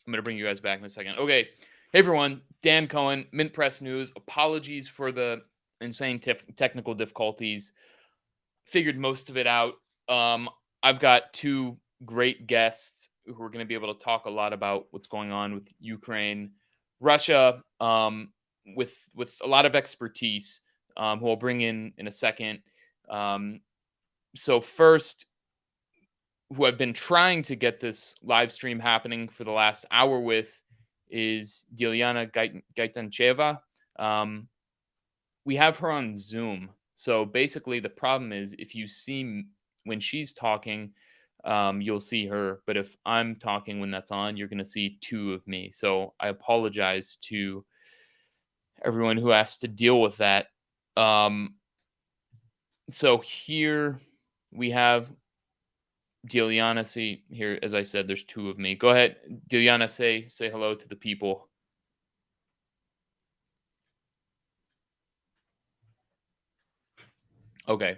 I'm going to bring you guys back in a second. Okay. Hey, everyone. Dan Cohen, MintPress News. Apologies for the insane technical difficulties. Figured most of it out. I've got two great guests who are going to be able to talk a lot about what's going on with Ukraine, Russia, with a lot of expertise, who I'll bring in a second. So first, who I've been trying to get this live stream happening for the last hour with is Dilyana Gaitancheva. We have her on Zoom. So basically, the problem is if you see when she's talking, you'll see her. But if I'm talking when that's on, you're going to see two of me. So I apologize to everyone who has to deal with that. So here we have Dilyana. See here, as I said, there's two of me. Go ahead, Dilyana. Say hello to the people. Okay,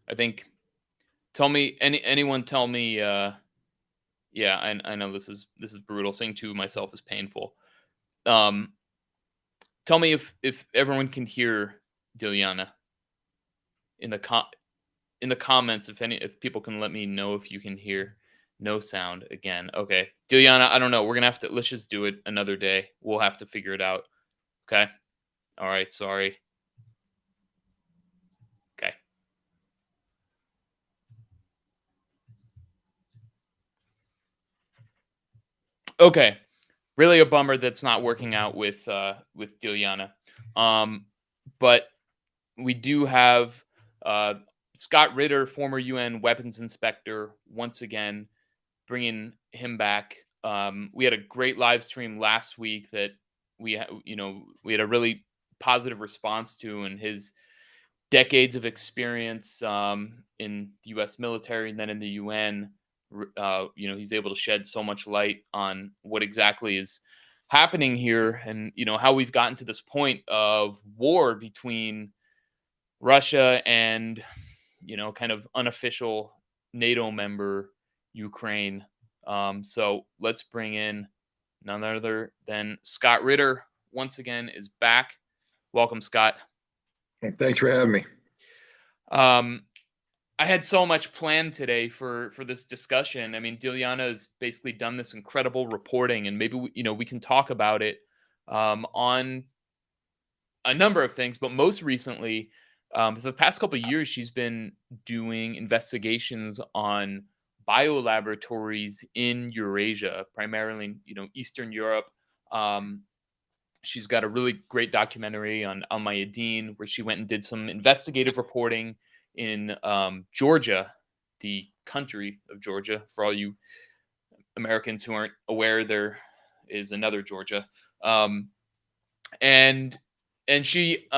I think. Tell me, anyone tell me. Yeah, I know this is brutal. Saying two of myself is painful. Tell me if everyone can hear Dilyana in the comments. If people can let me know if you can hear. No sound again. Okay, Dilyana, I don't know. We're gonna have to. Let's just do it another day. We'll have to figure it out. Okay. All right. Sorry. Okay. Okay. Really a bummer that's not working out with Dilyana. But we do have Scott Ritter, former UN weapons inspector, once again bringing him back. We had a great live stream last week that we had a really positive response to, and his decades of experience in the U.S. military and then in the UN. He's able to shed so much light on what exactly is happening here, and how we've gotten to this point of war between Russia and kind of unofficial NATO member Ukraine. So let's bring in none other than Scott Ritter. Once again, is back. Welcome, Scott. Thanks for having me. I had so much planned today for this discussion. I mean, Dilyana has basically done this incredible reporting, and maybe we can talk about it on a number of things. But most recently, for the past couple of years, she's been doing investigations on biolaboratories in Eurasia, primarily Eastern Europe. She's got a really great documentary on Al Mayadeen, where she went and did some investigative reporting in Georgia, the country of Georgia. For all you Americans who aren't aware, there is another Georgia, and she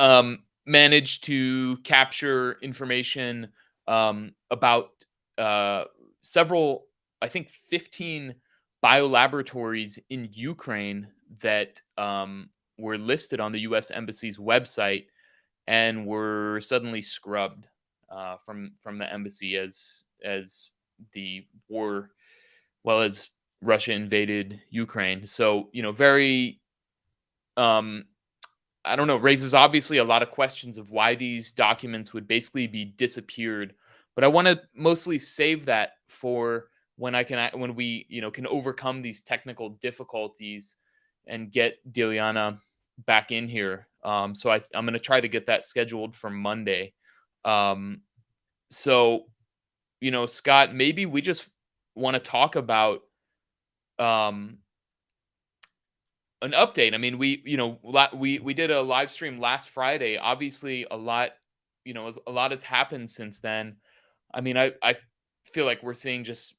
managed to capture information about several, I think 15 biolaboratories in Ukraine that were listed on the U.S. Embassy's website and were suddenly scrubbed from the embassy as the war, as Russia invaded Ukraine. So very I don't know, raises obviously a lot of questions of why these documents would basically be disappeared. But I want to mostly save that for when we can overcome these technical difficulties and get Dilyana back in here. So I'm going to try to get that scheduled for Monday. So, Scott, maybe we just want to talk about an update. I mean, we did a live stream last Friday. Obviously, a lot has happened since then. I mean, I feel like we're seeing, just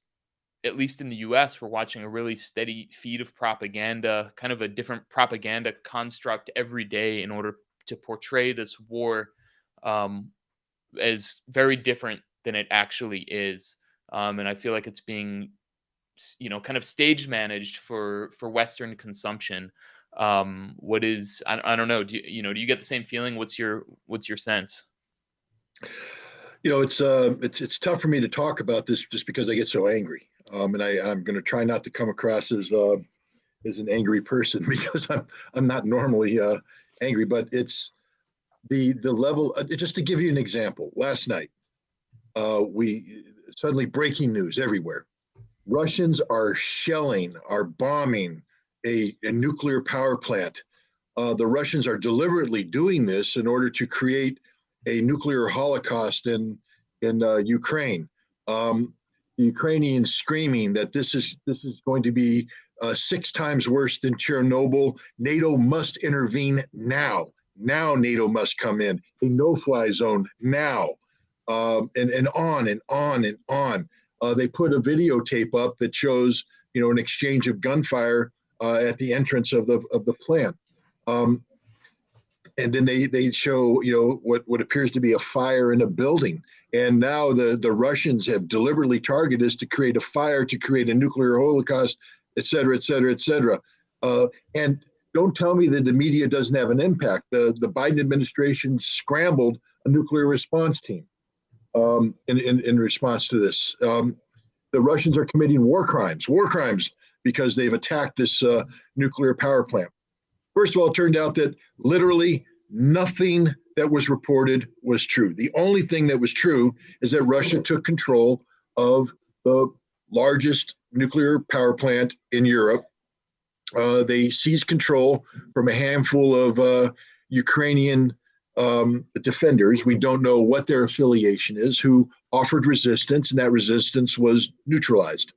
at least in the US, we're watching a really steady feed of propaganda, kind of a different propaganda construct every day in order to portray this war as very different than it actually is. And I feel like it's being kind of stage managed for Western consumption. What is, I don't know. Do you get the same feeling? What's your sense? It's tough for me to talk about this just because I get so angry. And I'm going to try not to come across as as an angry person because I'm not normally angry, but it's the level. Just to give you an example, last night we suddenly breaking news everywhere. Russians are shelling, are bombing a nuclear power plant. The Russians are deliberately doing this in order to create a nuclear holocaust in Ukraine. The Ukrainians screaming that this is going to be 6 times worse than Chernobyl. NATO must intervene now. Now NATO must come in. A no-fly zone now, and on and on and on. They put a videotape up that shows, an exchange of gunfire at the entrance of the plant. And then they show, what appears to be a fire in a building. And now the Russians have deliberately targeted us to create a fire, to create a nuclear holocaust, et cetera, et cetera, et cetera. And don't tell me that the media doesn't have an impact. The Biden administration scrambled a nuclear response team in response to this. The Russians are committing war crimes because they've attacked this nuclear power plant. First of all, it turned out that literally nothing that was reported was true. The only thing that was true is that Russia took control of the largest nuclear power plant in Europe. They seized control from a handful of Ukrainian defenders. We don't know what their affiliation is, who offered resistance, and that resistance was neutralized.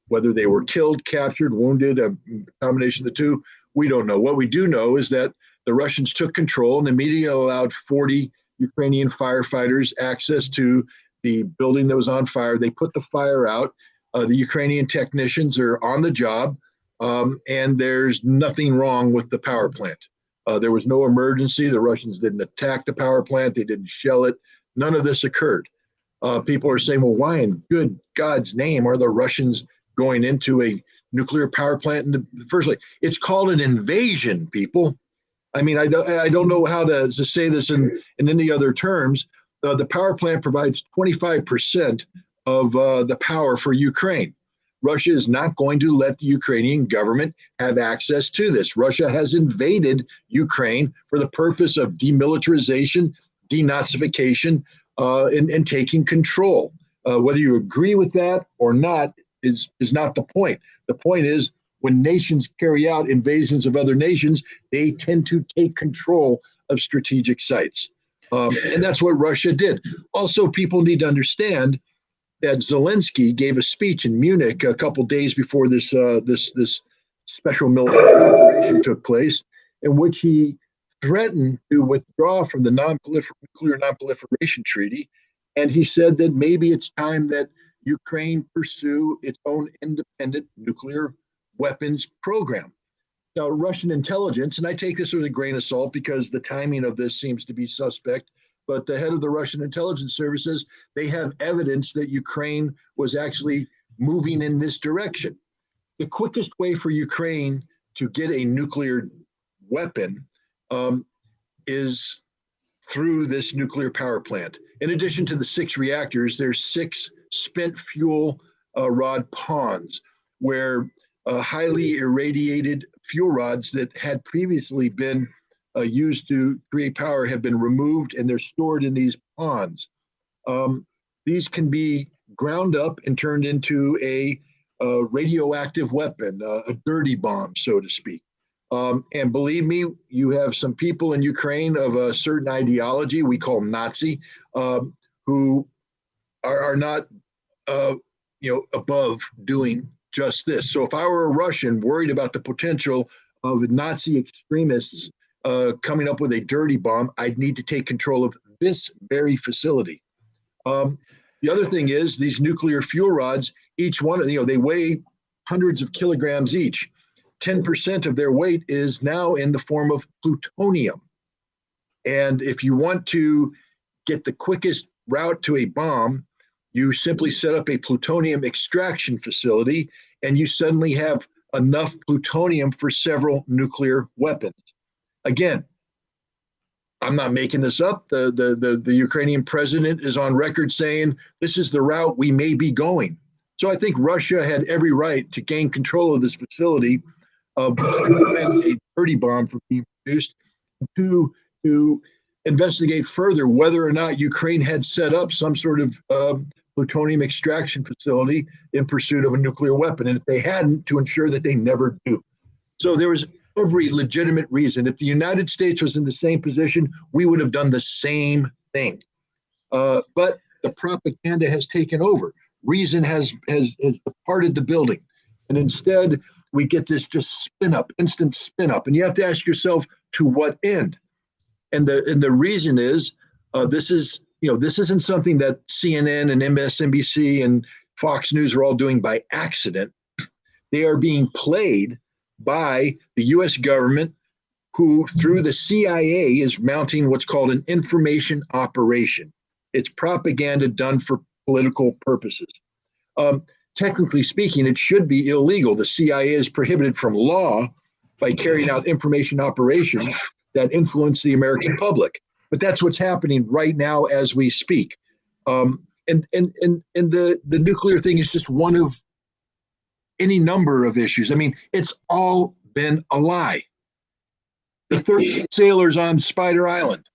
Whether they were killed, captured, wounded, a combination of the two, we don't know. What we do know is that the Russians took control and immediately allowed 40 Ukrainian firefighters access to the building that was on fire. They put the fire out. The Ukrainian technicians are on the job, and there's nothing wrong with the power plant. There was no emergency. The Russians didn't attack the power plant. They didn't shell it. None of this occurred. People are saying, well, why in good God's name are the Russians going into a nuclear power plant in the first place? It's called an invasion, people. I mean, I don't know how to say this in any other terms. The power plant provides 25% of the power for Ukraine. Russia is not going to let the Ukrainian government have access to this. Russia has invaded Ukraine for the purpose of demilitarization, denazification, and taking control. Whether you agree with that or not is not the point. The point is, when nations carry out invasions of other nations, they tend to take control of strategic sites. And that's what Russia did. Also, people need to understand that Zelensky gave a speech in Munich a couple days before this special military operation took place, in which he threatened to withdraw from the nuclear non-proliferation treaty. And he said that maybe it's time that Ukraine pursue its own independent nuclear weapons program. Now, Russian intelligence, and I take this with a grain of salt because the timing of this seems to be suspect, but the head of the Russian intelligence services, they have evidence that Ukraine was actually moving in this direction. The quickest way for Ukraine to get a nuclear weapon is through this nuclear power plant. In addition to the 6 reactors, there's 6 spent fuel rod ponds where highly irradiated fuel rods that had previously been used to create power have been removed, and they're stored in these ponds. These can be ground up and turned into a radioactive weapon, a dirty bomb, so to speak. And believe me, you have some people in Ukraine of a certain ideology, we call Nazi, who are not above doing just this. So if I were a Russian worried about the potential of Nazi extremists coming up with a dirty bomb, I'd need to take control of this very facility. The other thing is these nuclear fuel rods, each one, they weigh hundreds of kilograms each. 10% of their weight is now in the form of plutonium. And if you want to get the quickest route to a bomb, you simply set up a plutonium extraction facility, and you suddenly have enough plutonium for several nuclear weapons. Again, I'm not making this up. The Ukrainian president is on record saying this is the route we may be going. So I think Russia had every right to gain control of this facility, prevent a dirty bomb from being produced, to investigate further whether or not Ukraine had set up some sort of plutonium extraction facility in pursuit of a nuclear weapon. And if they hadn't, to ensure that they never do. So there was every legitimate reason. If the United States was in the same position, we would have done the same thing. But the propaganda has taken over. Reason has departed the building. And instead, we get this just spin up, instant spin up. And you have to ask yourself, to what end? And the reason is this isn't something that CNN and MSNBC and Fox News are all doing by accident. They are being played by the U.S. government, who through the CIA is mounting what's called an information operation. It's propaganda done for political purposes. Technically speaking, it should be illegal. The CIA is prohibited from law by carrying out information operations that influence the American public. But that's what's happening right now as we speak. And the nuclear thing is just one of any number of issues. I mean, it's all been a lie. The 13 sailors on Spider Island,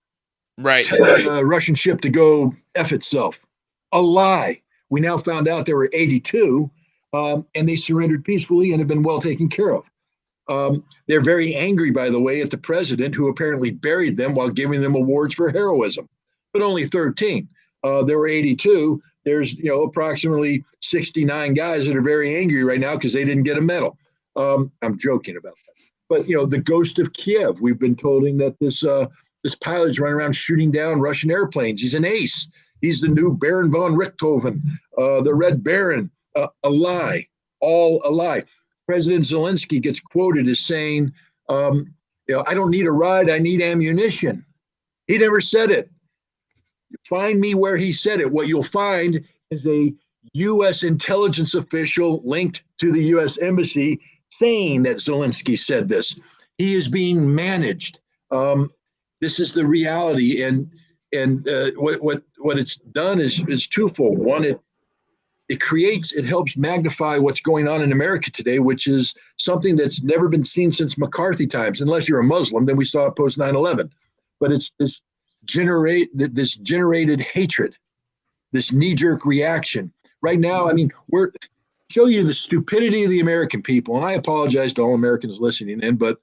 Right. A Russian ship to go F itself, a lie. We now found out there were 82, and they surrendered peacefully and have been well taken care of. They're very angry, by the way, at the president, who apparently buried them while giving them awards for heroism, but only 13. There were 82. There's approximately 69 guys that are very angry right now because they didn't get a medal. I'm joking about that. But the ghost of Kiev, we've been told that this pilot's running around shooting down Russian airplanes. He's an ace. He's the new Baron von Richthofen, the Red Baron. A lie, all a lie. President Zelensky gets quoted as saying, I don't need a ride, I need ammunition. He never said it. Find me where he said it. What you'll find is a U.S. intelligence official linked to the U.S. embassy saying that Zelensky said this. He is being managed. This is the reality, and what it's done is twofold. One, it helps magnify what's going on in America today, which is something that's never been seen since McCarthy times. Unless you're a Muslim, then we saw it post 9/11. But it's this generated hatred, this knee-jerk reaction. Right now, I mean, we're show you the stupidity of the American people, and I apologize to all Americans listening in, but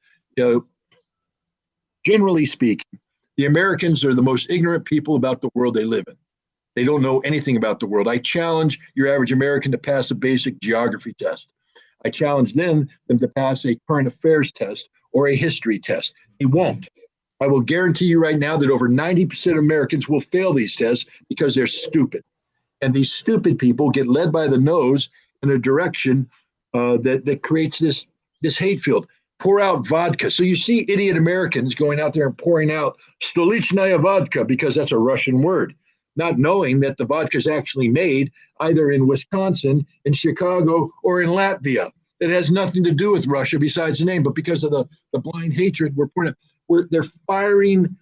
generally speaking, the Americans are the most ignorant people about the world they live in. They don't know anything about the world. I challenge your average American to pass a basic geography test. I challenge them to pass a current affairs test or a history test. They won't. I will guarantee you right now that over 90% of Americans will fail these tests because they're stupid. And these stupid people get led by the nose in a direction that creates this hate field. Pour out vodka. So you see idiot Americans going out there and pouring out Stolichnaya vodka because that's a Russian word, not knowing that the vodka is actually made either in Wisconsin, in Chicago, or in Latvia. It has nothing to do with Russia besides the name, but because of the blind hatred, they're firing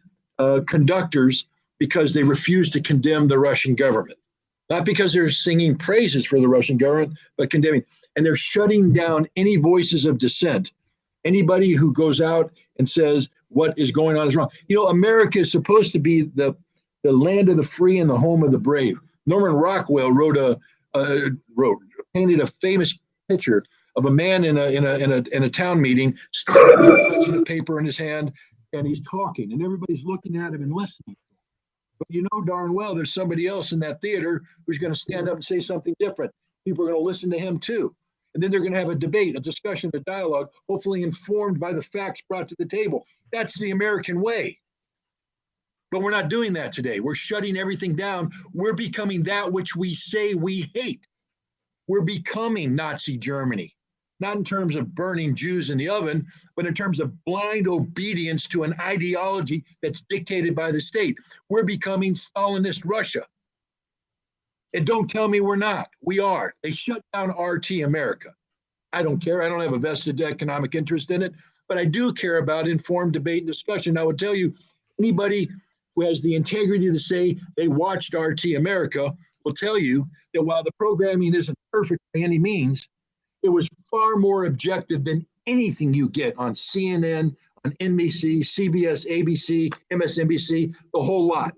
conductors because they refuse to condemn the Russian government. Not because they're singing praises for the Russian government, but condemning. And they're shutting down any voices of dissent. Anybody who goes out and says what is going on is wrong. America is supposed to be the land of the free and the home of the brave. Norman Rockwell painted a famous picture of a man in a town meeting, clutching a paper in his hand, and he's talking, and everybody's looking at him and listening. But you know darn well there's somebody else in that theater who's going to stand up and say something different. People are going to listen to him too. And then they're going to have a debate, a discussion, a dialogue, hopefully informed by the facts brought to the table. That's the American way. But we're not doing that today. We're shutting everything down. We're becoming that which we say we hate. We're becoming Nazi Germany, not in terms of burning Jews in the oven, but in terms of blind obedience to an ideology that's dictated by the state. We're becoming Stalinist Russia. And don't tell me we're not. We are. They shut down RT America. I don't care. I don't have a vested economic interest in it, but I do care about informed debate and discussion. I would tell you, anybody who has the integrity to say they watched RT America will tell you that while the programming isn't perfect by any means, it was far more objective than anything you get on CNN, on NBC, CBS, ABC, MSNBC, the whole lot.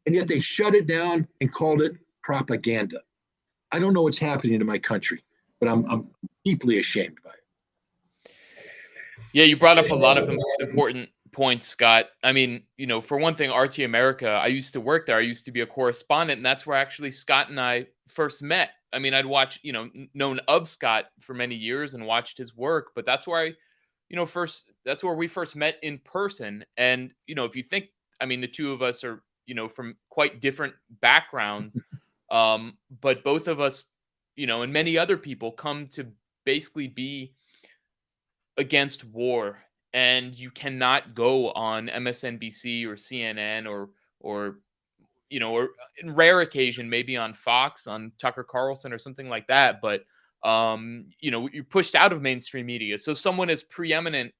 And yet they shut it down and called it propaganda. I don't know what's happening to my country, but I'm deeply ashamed by it. Yeah, you brought up a lot of important points, Scott. I mean, for one thing, RT America, I used to work there. I used to be a correspondent, and that's where actually Scott and I first met. I mean, I'd watched, known of Scott for many years and watched his work, but that's where that's where we first met in person. And, if you think, I mean, the two of us are, from quite different backgrounds, but both of us, and many other people come to basically be against war, and you cannot go on MSNBC or CNN or or in rare occasion maybe on Fox, on Tucker Carlson or something like that, but you're pushed out of mainstream media. So someone as preeminent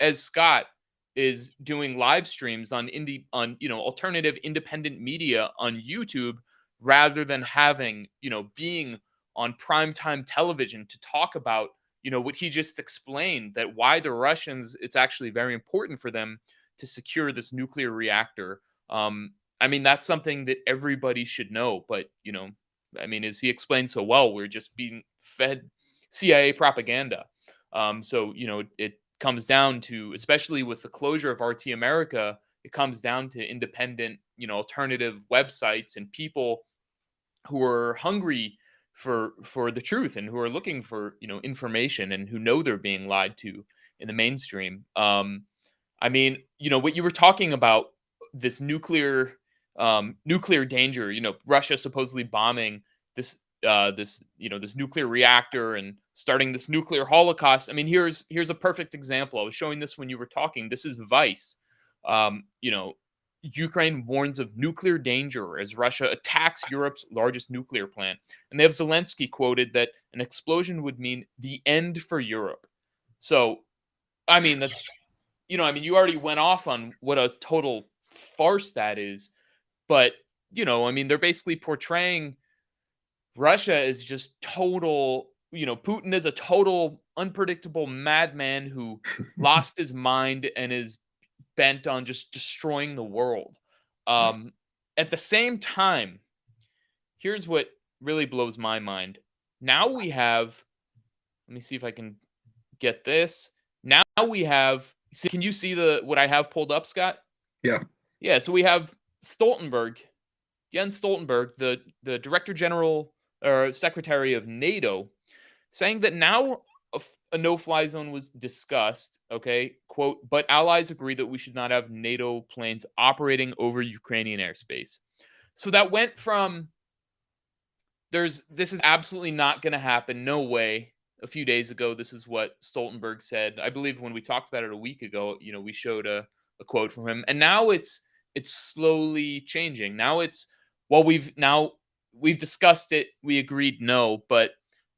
as Scott is doing live streams on alternative independent media on YouTube rather than having, being on primetime television to talk about what he just explained, that why the Russians, it's actually very important for them to secure this nuclear reactor. I mean, that's something that everybody should know. But, I mean, as he explained so well, we're just being fed CIA propaganda. So, it comes down to, especially with the closure of RT America, it comes down to independent, alternative websites and people who are hungry for the truth and who are looking for information and who know they're being lied to in the mainstream. I mean, what you were talking about, this nuclear danger, Russia supposedly bombing this nuclear reactor and starting this nuclear holocaust. I mean, here's a perfect example. I was showing this when you were talking. This is Vice. Ukraine warns of nuclear danger as Russia attacks Europe's largest nuclear plant. And they have Zelensky quoted that an explosion would mean the end for Europe. So, I mean, that's, you already went off on what a total farce that is. But, I mean, they're basically portraying Russia as just total, Putin is a total unpredictable madman who lost his mind and is bent on just destroying the world. At the same time, here's what really blows my mind. Now we have, let me see if I can get this. Now we have, can you see what I have pulled up, Scott? Yeah. Yeah, so we have Stoltenberg, Jens Stoltenberg, the Director General or Secretary of NATO, saying that now a no-fly zone was discussed, okay, quote, but allies agree that we should not have NATO planes operating over Ukrainian airspace. So that went from this is absolutely not going to happen, no way. A few days ago, this is what Stoltenberg said. I believe when we talked about it a week ago, we showed a quote from him. And now it's slowly changing. Now it's, well, we've discussed it, we agreed no, but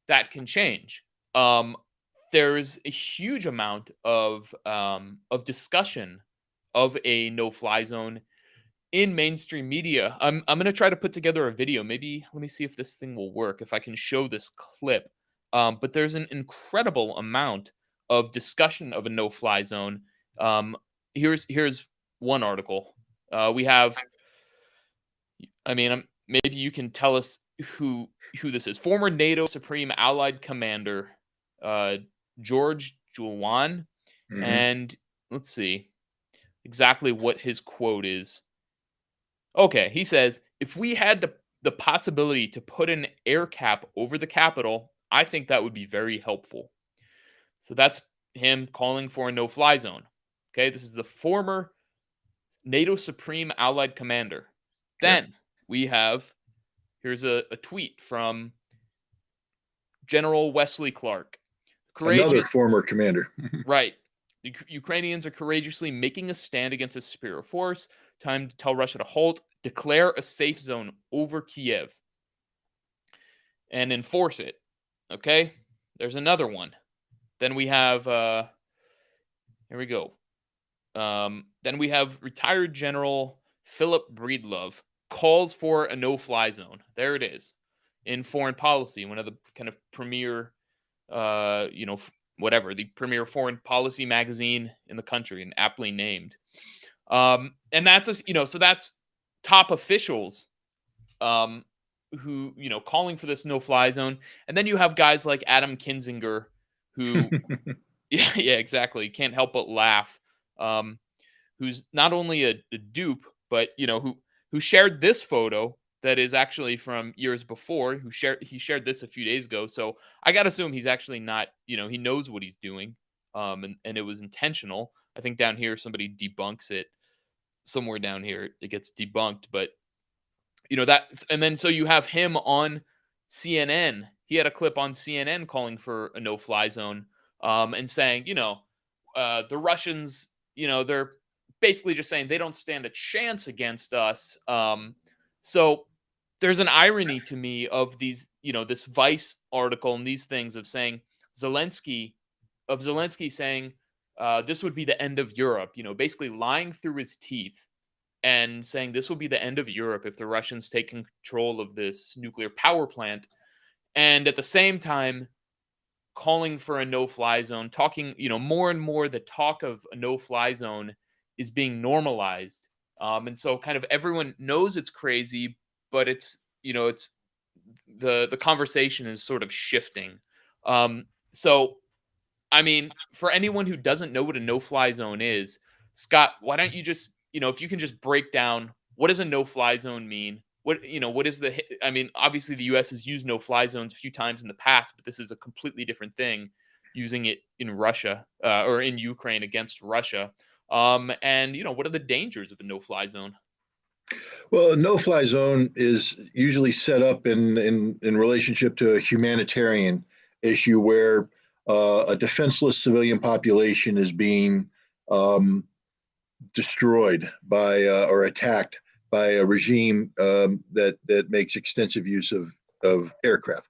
that can change. There's a huge amount of discussion of a no-fly zone in mainstream media. I'm going to try to put together a video. Maybe let me see if this thing will work, if I can show this clip. But there's an incredible amount of discussion of a no-fly zone. Here's one article. We have, I mean, maybe you can tell us who this is. Former NATO Supreme Allied Commander George Juan. Mm-hmm. And let's see exactly what his quote is. Okay, he says, if we had the possibility to put an air cap over the Capitol, I think that would be very helpful. So that's him calling for a no-fly zone. Okay, this is the former NATO Supreme Allied Commander. Then we have, here's a tweet from General Wesley Clark. Another former commander. Right. The Ukrainians are courageously making a stand against a superior force. Time to tell Russia to halt, declare a safe zone over Kiev, and enforce it. Okay? There's another one. Then we have, here we go. Then we have retired General Philip Breedlove calls for a no-fly zone. There it is in Foreign Policy, one of the kind of premier, whatever, the premier foreign policy magazine in the country, and aptly named. And that's so that's top officials who calling for this no-fly zone, and then you have guys like Adam Kinzinger who, yeah, exactly, can't help but laugh. Who's not only a dupe, but who shared this photo that is actually from years before. He shared this a few days ago. So I gotta assume he's actually not. He knows what he's doing, and it was intentional. I think down here somebody debunks it. Somewhere down here it gets debunked, but that, and then so you have him on CNN. He had a clip on CNN calling for a no-fly zone, and saying, the Russians, they're basically just saying they don't stand a chance against us. So there's an irony to me of these, this Vice article and these things of saying Zelensky saying this would be the end of Europe, basically lying through his teeth and saying this will be the end of Europe if the Russians take control of this nuclear power plant. And at the same time, calling for a no-fly zone, talking, more and more the talk of a no-fly zone is being normalized. And so kind of everyone knows it's crazy, but it's the conversation is sort of shifting. So, I mean, for anyone who doesn't know what a no-fly zone is, Scott, why don't you just, if you can just break down what does a no-fly zone mean? What is I mean, obviously the U.S. has used no-fly zones a few times in the past, but this is a completely different thing, using it in Russia or in Ukraine against Russia. And what are the dangers of a no-fly zone? Well, a no-fly zone is usually set up in relationship to a humanitarian issue where a defenseless civilian population is being destroyed by or attacked by a regime that makes extensive use of aircraft.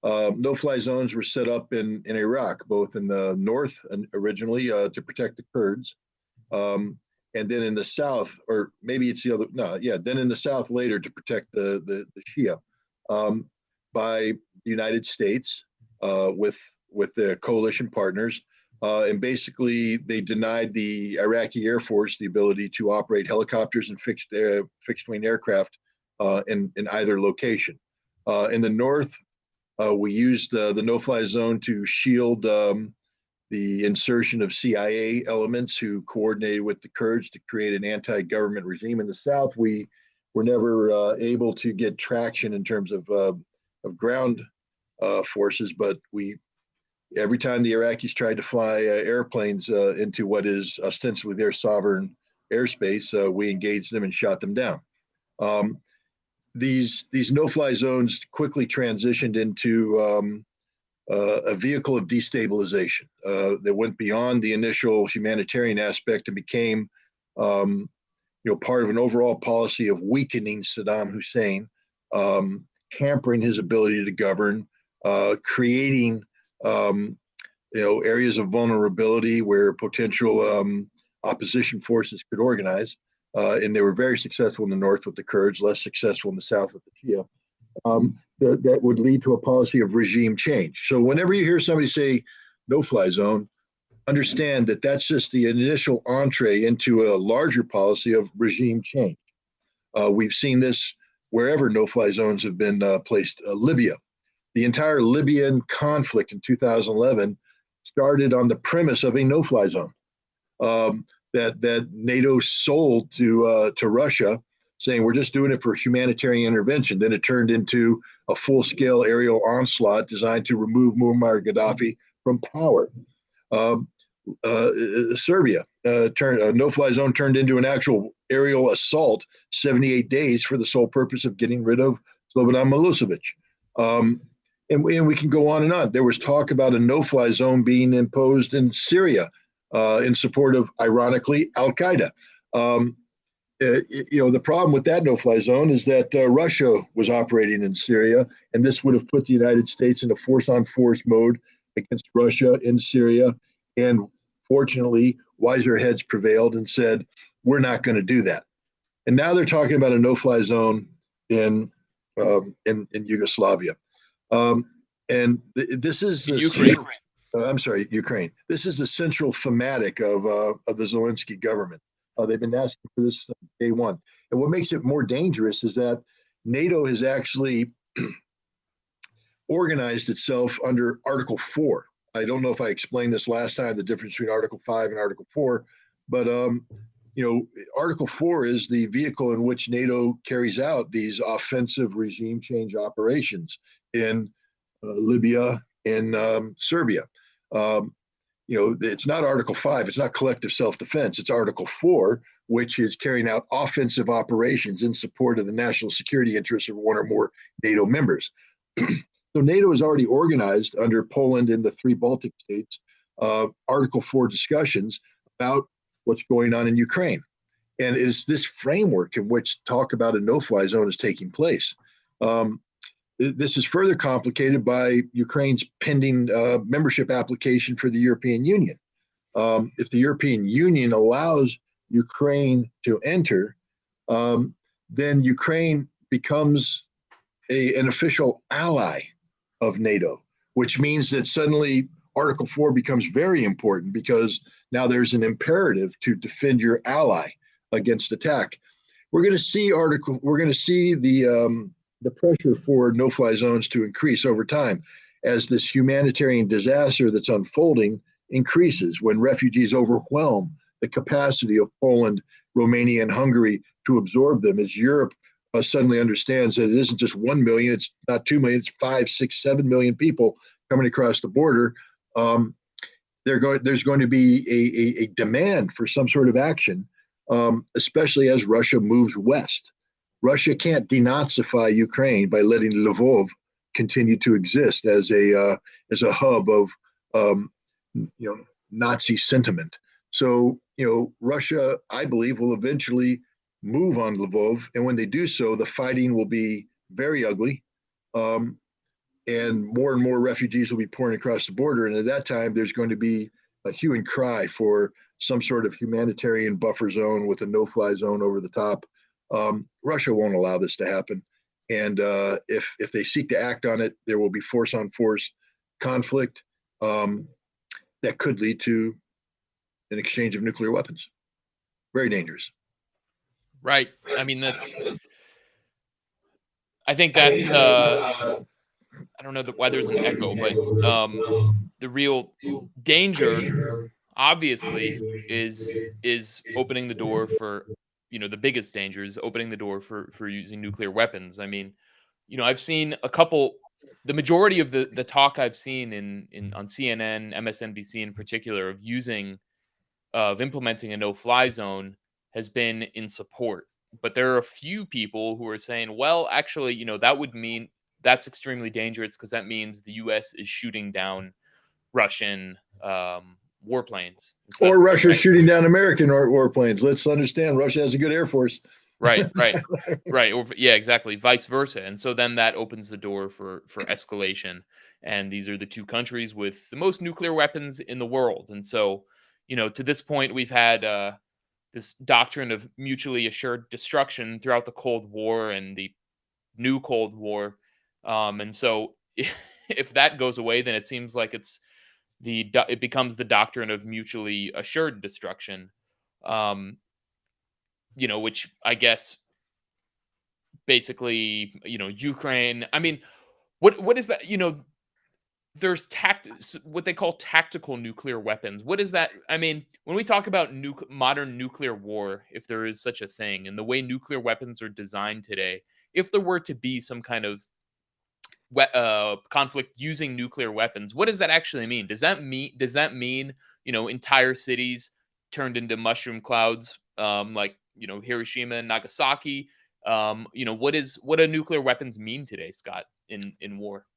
No-fly zones were set up in Iraq, both in the north and originally to protect the Kurds, and then in the south, or maybe it's the other. No, yeah, then in the south later to protect the Shia by the United States with the coalition partners. And basically, they denied the Iraqi Air Force the ability to operate helicopters and fixed-wing aircraft in either location. In the north, we used the no-fly zone to shield the insertion of CIA elements who coordinated with the Kurds to create an anti-government regime. In the south, we were never able to get traction in terms of ground forces, but every time the Iraqis tried to fly airplanes into what is ostensibly their sovereign airspace, we engaged them and shot them down. These no-fly zones quickly transitioned into a vehicle of destabilization that went beyond the initial humanitarian aspect and became, part of an overall policy of weakening Saddam Hussein, hampering his ability to govern, creating areas of vulnerability where potential opposition forces could organize. And they were very successful in the north with the Kurds, less successful in the south with the Shia. That would lead to a policy of regime change. So whenever you hear somebody say no-fly zone, understand that that's just the initial entree into a larger policy of regime change. We've seen this wherever no-fly zones have been placed. Libya. The entire Libyan conflict in 2011 started on the premise of a no-fly zone that NATO sold to Russia, saying we're just doing it for humanitarian intervention. Then it turned into a full-scale aerial onslaught designed to remove Muammar Gaddafi from power. Serbia a no-fly zone turned into an actual aerial assault, 78 days for the sole purpose of getting rid of Slobodan Milosevic. And we can go on and on. There was talk about a no-fly zone being imposed in Syria in support of, ironically, Al-Qaeda. The problem with that no-fly zone is that Russia was operating in Syria, and this would have put the United States into force-on-force mode against Russia in Syria. And fortunately, wiser heads prevailed and said, we're not going to do that. And now they're talking about a no-fly zone in in Yugoslavia. Um, and this is In the Ukraine. I'm sorry, Ukraine. This is the central thematic of the Zelensky government. They've been asking for this since day one. And what makes it more dangerous is that NATO has actually organized itself under Article 4. I don't know if I explained this last time, the difference between Article 5 and Article 4, but you know, Article 4 is the vehicle in which NATO carries out these offensive regime change operations in Libya and Serbia. Um, you know, it's not Article 5, it's not collective self defense, it's Article 4, which is carrying out offensive operations in support of the national security interests of one or more NATO members. So NATO is already organized under Poland and the three Baltic states, Article 4 discussions about what's going on in Ukraine. And it is this framework in which talk about a no-fly zone is taking place. This is further complicated by Ukraine's pending membership application for the European Union. If the European Union allows Ukraine to enter, then Ukraine becomes an official ally of NATO, which means that suddenly Article 4 becomes very important because now there's an imperative to defend your ally against attack. We're going to see the pressure for no-fly zones to increase over time as this humanitarian disaster that's unfolding increases when refugees overwhelm the capacity of Poland, Romania, and Hungary to absorb them, as Europe suddenly understands that it isn't just 1 million, it's not 2 million, it's 5, 6, 7 million people coming across the border. There's going to be a demand for some sort of action, especially as Russia moves west. Russia can't denazify Ukraine by letting Lvov continue to exist as a hub of Nazi sentiment. So Russia, I believe, will eventually move on Lvov, and when they do so, the fighting will be very ugly, and more refugees will be pouring across the border. And at that time, there's going to be a hue and cry for some sort of humanitarian buffer zone with a no-fly zone over the top. Russia won't allow this to happen, and if they seek to act on it, there will be force-on-force conflict that could lead to an exchange of nuclear weapons. Very dangerous. Right. I mean, I think that's I don't know why there's an echo, but the real danger, obviously, is opening the door for, the biggest danger is opening the door for using nuclear weapons. I mean, I've seen the majority of the talk I've seen in on CNN, MSNBC in particular, of implementing a no-fly zone has been in support. But there are a few people who are saying, well, actually, that would mean that's extremely dangerous because that means the U.S. is shooting down Russian warplanes. So or Russia shooting down American warplanes. Let's understand, Russia has a good air force. Right. Or, yeah, exactly. Vice versa. And so then that opens the door for escalation. And these are the two countries with the most nuclear weapons in the world. And so, to this point, we've had this doctrine of mutually assured destruction throughout the Cold War and the new Cold War. And so if that goes away, then it seems like it becomes the doctrine of mutually assured destruction. Which I guess basically, Ukraine. I mean, what is that? There's what they call tactical nuclear weapons. What is that? I mean, when we talk about modern nuclear war, if there is such a thing, and the way nuclear weapons are designed today, if there were to be some kind of conflict using nuclear weapons, what does that actually mean? Does that mean entire cities turned into mushroom clouds, like Hiroshima and Nagasaki? What do nuclear weapons mean today, Scott, in war?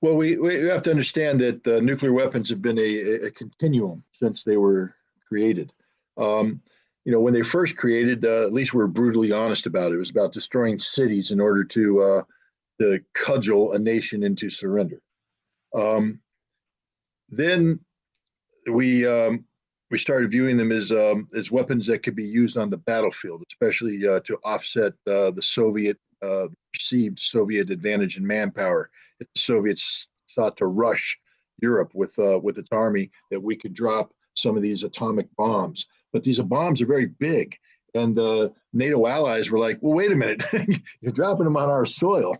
Well, we have to understand that nuclear weapons have been a continuum since they were created. When they first created, at least we're brutally honest about it. It was about destroying cities in order to cudgel a nation into surrender. Then we we started viewing them as weapons that could be used on the battlefield, especially to offset the Soviet perceived Soviet advantage in manpower. If the Soviets sought to rush Europe with its army, that we could drop some of these atomic bombs. But these bombs are very big, and the NATO allies were like, "Well, wait a minute, you're dropping them on our soil,"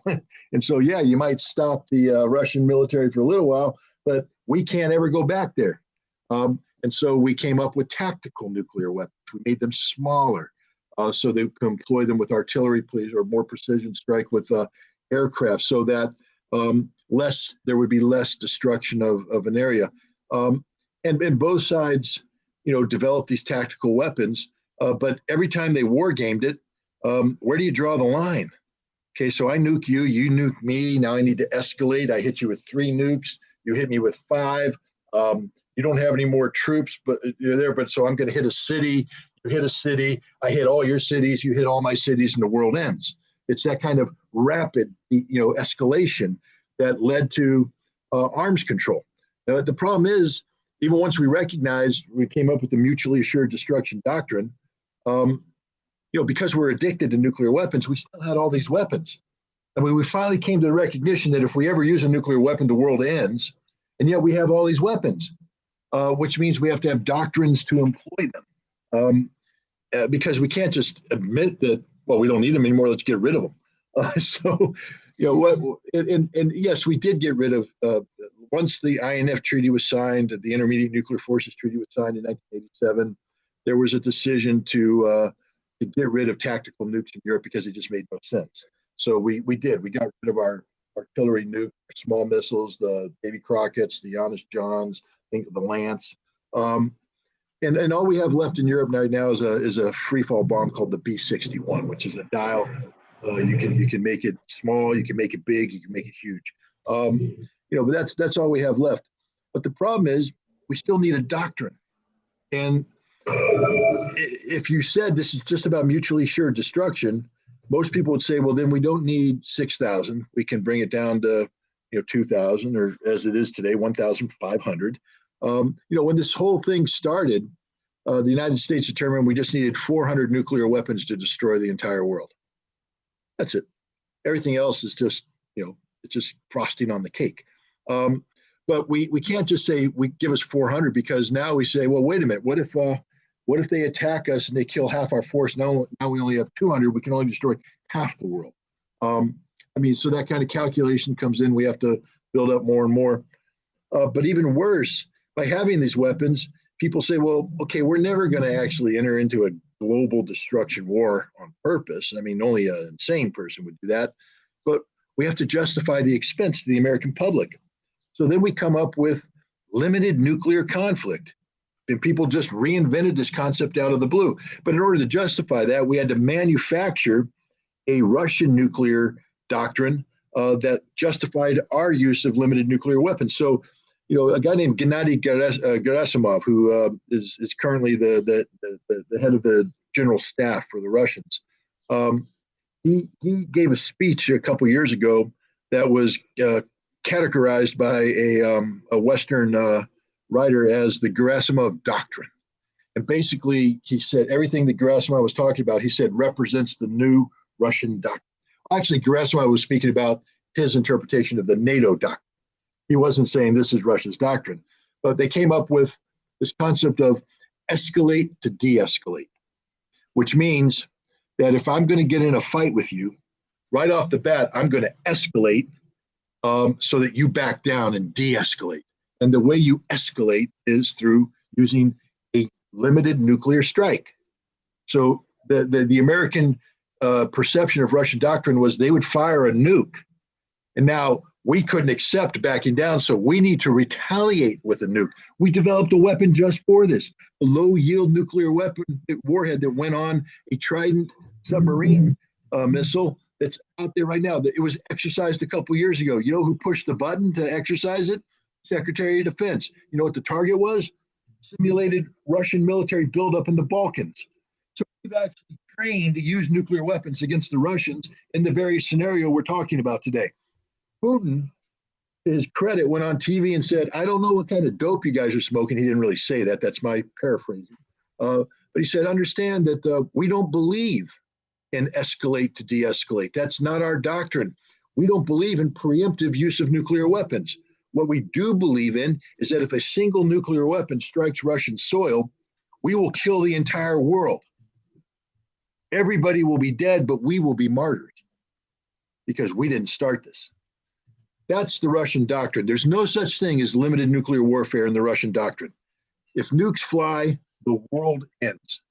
and so yeah, you might stop the Russian military for a little while, but we can't ever go back there. And so we came up with tactical nuclear weapons. We made them smaller so they could employ them with artillery, please, or more precision strike with aircraft, so that there would be less destruction of an area. And both sides, developed these tactical weapons. But every time they war gamed it, where do you draw the line? Okay, so I nuke you, you nuke me. Now I need to escalate. I hit you with 3 nukes. You hit me with 5. You don't have any more troops, but you're there. But so I'm going to hit a city. You hit a city. I hit all your cities. You hit all my cities, and the world ends. It's that kind of rapid, escalation that led to arms control. Now, the problem is, even once we recognized, we came up with the mutually assured destruction doctrine. Because we're addicted to nuclear weapons, we still had all these weapons. I mean, we finally came to the recognition that if we ever use a nuclear weapon, the world ends. And yet we have all these weapons, which means we have to have doctrines to employ them. Because we can't just admit that, well, we don't need them anymore, let's get rid of them. And yes, we did get rid of, once the INF Treaty was signed, the Intermediate Nuclear Forces Treaty was signed in 1987, there was a decision to get rid of tactical nukes in Europe because it just made no sense. So we got rid of our artillery nuke, small missiles, the Davy Crockett's, the Janis Johns, think of the Lance. And all we have left in Europe right now is a free fall bomb called the B-61, which is a dial. You can make it small, you can make it big, you can make it huge. But that's all we have left. But the problem is we still need a doctrine. And if you said this is just about mutually assured destruction, most people would say, well, then we don't need 6,000. We can bring it down to 2,000, or as it is today, 1,500. When this whole thing started, the United States determined we just needed 400 nuclear weapons to destroy the entire world. That's it. Everything else is just, it's just frosting on the cake. But we can't just say we give us 400, because now we say, well, wait a minute, what if they attack us and they kill half our force? Now we only have 200. We can only destroy half the world. So that kind of calculation comes in. We have to build up more and more. But even worse, by having these weapons, people say, well, okay, we're never going to actually enter into a global destruction war on purpose. I mean, only an insane person would do that. But we have to justify the expense to the American public. So then we come up with limited nuclear conflict. And people just reinvented this concept out of the blue. But in order to justify that, we had to manufacture a Russian nuclear doctrine that justified our use of limited nuclear weapons. So, a guy named Gennady Gerasimov, who is currently the head of the general staff for the Russians, he gave a speech a couple years ago that was categorized by a Western writer as the Gerasimov doctrine. And basically, he said everything that Gerasimov was talking about, he said, represents the new Russian doctrine. Actually, Gerasimov was speaking about his interpretation of the NATO doctrine. He wasn't saying this is Russia's doctrine, but they came up with this concept of escalate to de-escalate, which means that if I'm going to get in a fight with you, right off the bat, I'm going to escalate so that you back down and de-escalate. And the way you escalate is through using a limited nuclear strike. So the American perception of Russian doctrine was they would fire a nuke. And now we couldn't accept backing down, so we need to retaliate with a nuke. We developed a weapon just for this, a low-yield nuclear weapon warhead that went on a Trident submarine missile that's out there right now. It was exercised a couple years ago. You know who pushed the button to exercise it? Secretary of Defense. You know what the target was? Simulated Russian military buildup in the Balkans. So we've actually trained to use nuclear weapons against the Russians in the very scenario we're talking about today. Putin to his credit, went on TV and said, I don't know what kind of dope you guys are smoking. He didn't really say that. That's my paraphrasing. But he said, understand that we don't believe in escalate to de-escalate. That's not our doctrine. We don't believe in preemptive use of nuclear weapons. What we do believe in is that if a single nuclear weapon strikes Russian soil, we will kill the entire world. Everybody will be dead, but we will be martyred because we didn't start this. That's the Russian doctrine. There's no such thing as limited nuclear warfare in the Russian doctrine. If nukes fly, the world ends.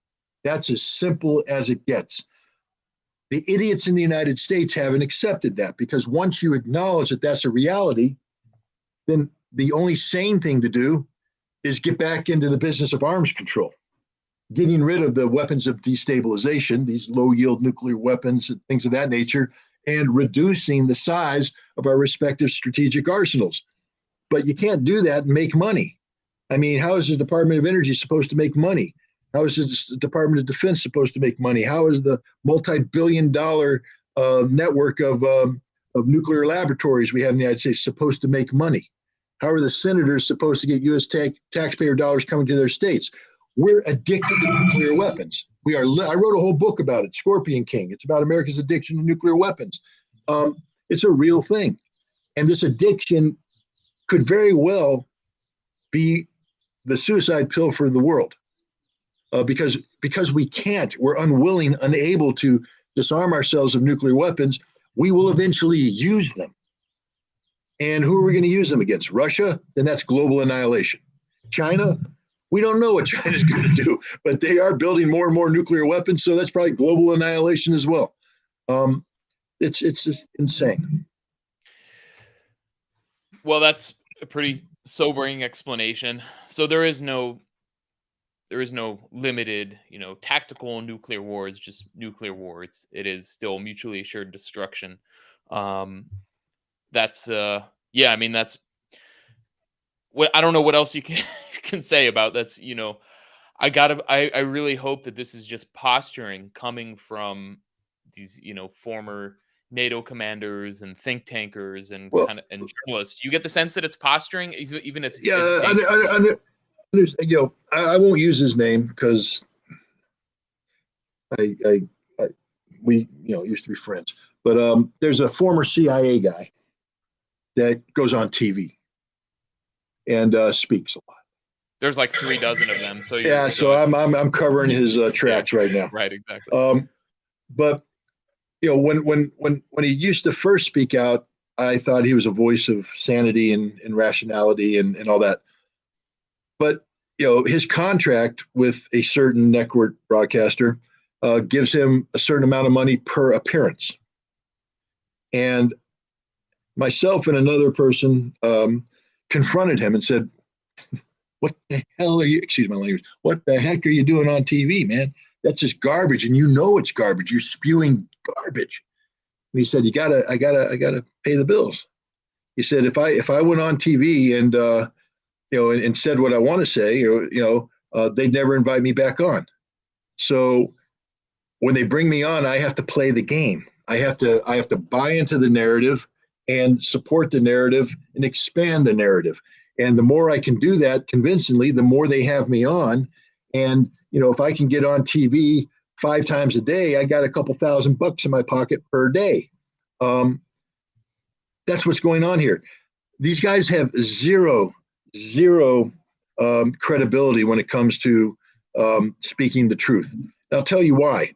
That's as simple as it gets. The idiots in the United States haven't accepted that, because once you acknowledge that that's a reality, then the only sane thing to do is get back into the business of arms control, getting rid of the weapons of destabilization, these low-yield nuclear weapons and things of that nature, and reducing the size of our respective strategic arsenals. But you can't do that and make money. I mean, how is the Department of Energy supposed to make money? How is the Department of Defense supposed to make money? How is the multi-billion-dollar network of nuclear laboratories we have in the United States supposed to make money? How are the senators supposed to get U.S. taxpayer dollars coming to their states? We're addicted to nuclear weapons. I wrote a whole book about it, Scorpion King. It's about America's addiction to nuclear weapons. It's a real thing. And this addiction could very well be the suicide pill for the world. Because we're unwilling, unable to disarm ourselves of nuclear weapons, we will eventually use them. And who are we going to use them against? Russia? Then that's global annihilation. China? We don't know what China's going to do, but they are building more and more nuclear weapons, so that's probably global annihilation as well. It's just insane. Well, that's a pretty sobering explanation. So there is no limited, tactical nuclear war. It's just nuclear war. It is still mutually assured destruction. That's I mean, that's what, I don't know what else you can say about that's, I really hope that this is just posturing coming from these, former NATO commanders and think tankers and and journalists. You get the sense that it's posturing, even as I won't use his name because we used to be friends. But there's a former CIA guy that goes on TV and speaks a lot. There's like 3 dozen of them. So so I'm covering his tracks right now. Right, exactly. But when he used to first speak out, I thought he was a voice of sanity and rationality and all that. But his contract with a certain network broadcaster gives him a certain amount of money per appearance. And myself and another person confronted him and said, what the hell are you, excuse my language, what the heck are you doing on TV, man? That's just garbage, and it's garbage. You're spewing garbage. And he said, I gotta pay the bills. He said, if I went on TV and and said what I want to say, they'd never invite me back on. So when they bring me on, I have to play the game. I have to buy into the narrative and support the narrative and expand the narrative. And the more I can do that convincingly, the more they have me on. And if I can get on TV 5 times a day, I got a couple $1,000 in my pocket per day. That's what's going on here. These guys have zero credibility when it comes to speaking the truth. And I'll tell you why.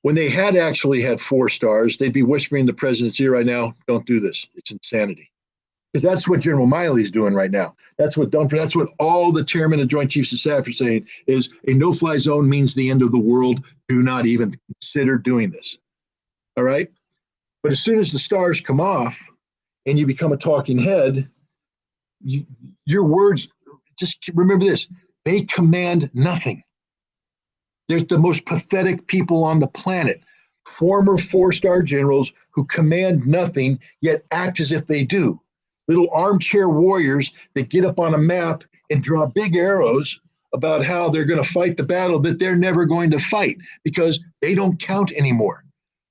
When they had actually had 4 stars, they'd be whispering in the president's ear right now, don't do this. It's insanity. Because that's what General Miley's doing right now. That's what all the chairmen and Joint Chiefs of Staff are saying is a no-fly zone means the end of the world. Do not even consider doing this. All right? But as soon as the stars come off and you become a talking head, your words, just remember this, they command nothing. They're the most pathetic people on the planet. Former 4-star generals who command nothing, yet act as if they do. Little armchair warriors that get up on a map and draw big arrows about how they're going to fight the battle that they're never going to fight because they don't count anymore.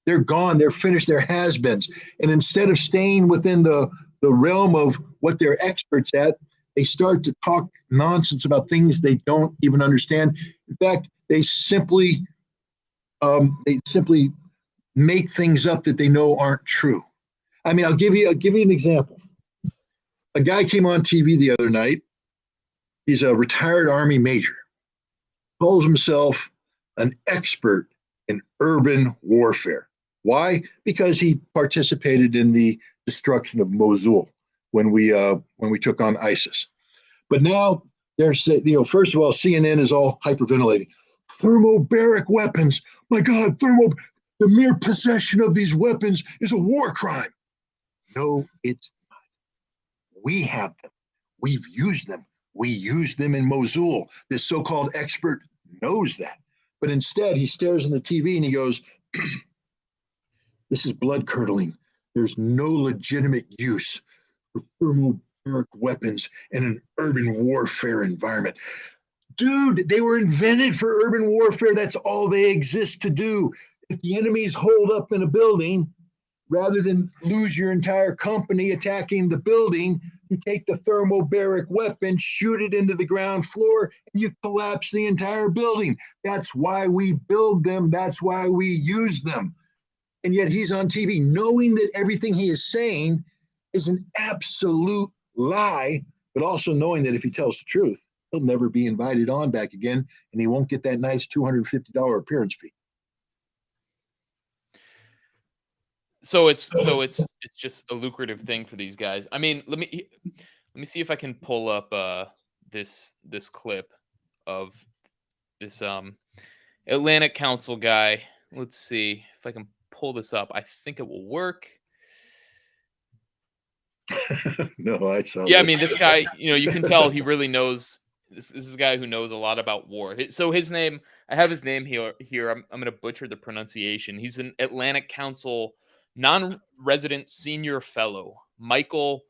They're gone. They're finished. They're has-beens. And instead of staying within the the realm of what they're experts at, they start to talk nonsense about things they don't even understand. In fact, they simply make things up that they know aren't true. I mean, I'll give you an example. A guy came on TV the other night. He's a retired Army major. Calls himself an expert in urban warfare. Why? Because he participated in the destruction of Mosul when we took on ISIS. But now there's, first of all, CNN is all hyperventilating. Thermobaric weapons. My God, the mere possession of these weapons is a war crime. No, it's not. We have them. We've used them. We used them in Mosul. This so-called expert knows that. But instead, he stares in the TV and he goes, this is blood-curdling. There's no legitimate use for thermobaric weapons in an urban warfare environment. Dude, they were invented for urban warfare. That's all they exist to do. If the enemy's holed up in a building, rather than lose your entire company attacking the building, you take the thermobaric weapon, shoot it into the ground floor, and you collapse the entire building. That's why we build them. That's why we use them. And yet he's on TV knowing that everything he is saying is an absolute lie, but also knowing that if he tells the truth, he'll never be invited on back again, and he won't get that nice $250 appearance fee. So it's just a lucrative thing for these guys. I mean, let me see if I can pull up this clip of this Atlantic Council guy. Let's see if I can pull this up. I think it will work. No, I saw. Yeah, I mean, this guy, you can tell he really knows. This is a guy who knows a lot about war. So his name, I have his name here. I'm going to butcher the pronunciation. He's an Atlantic Council non-resident senior fellow, Michael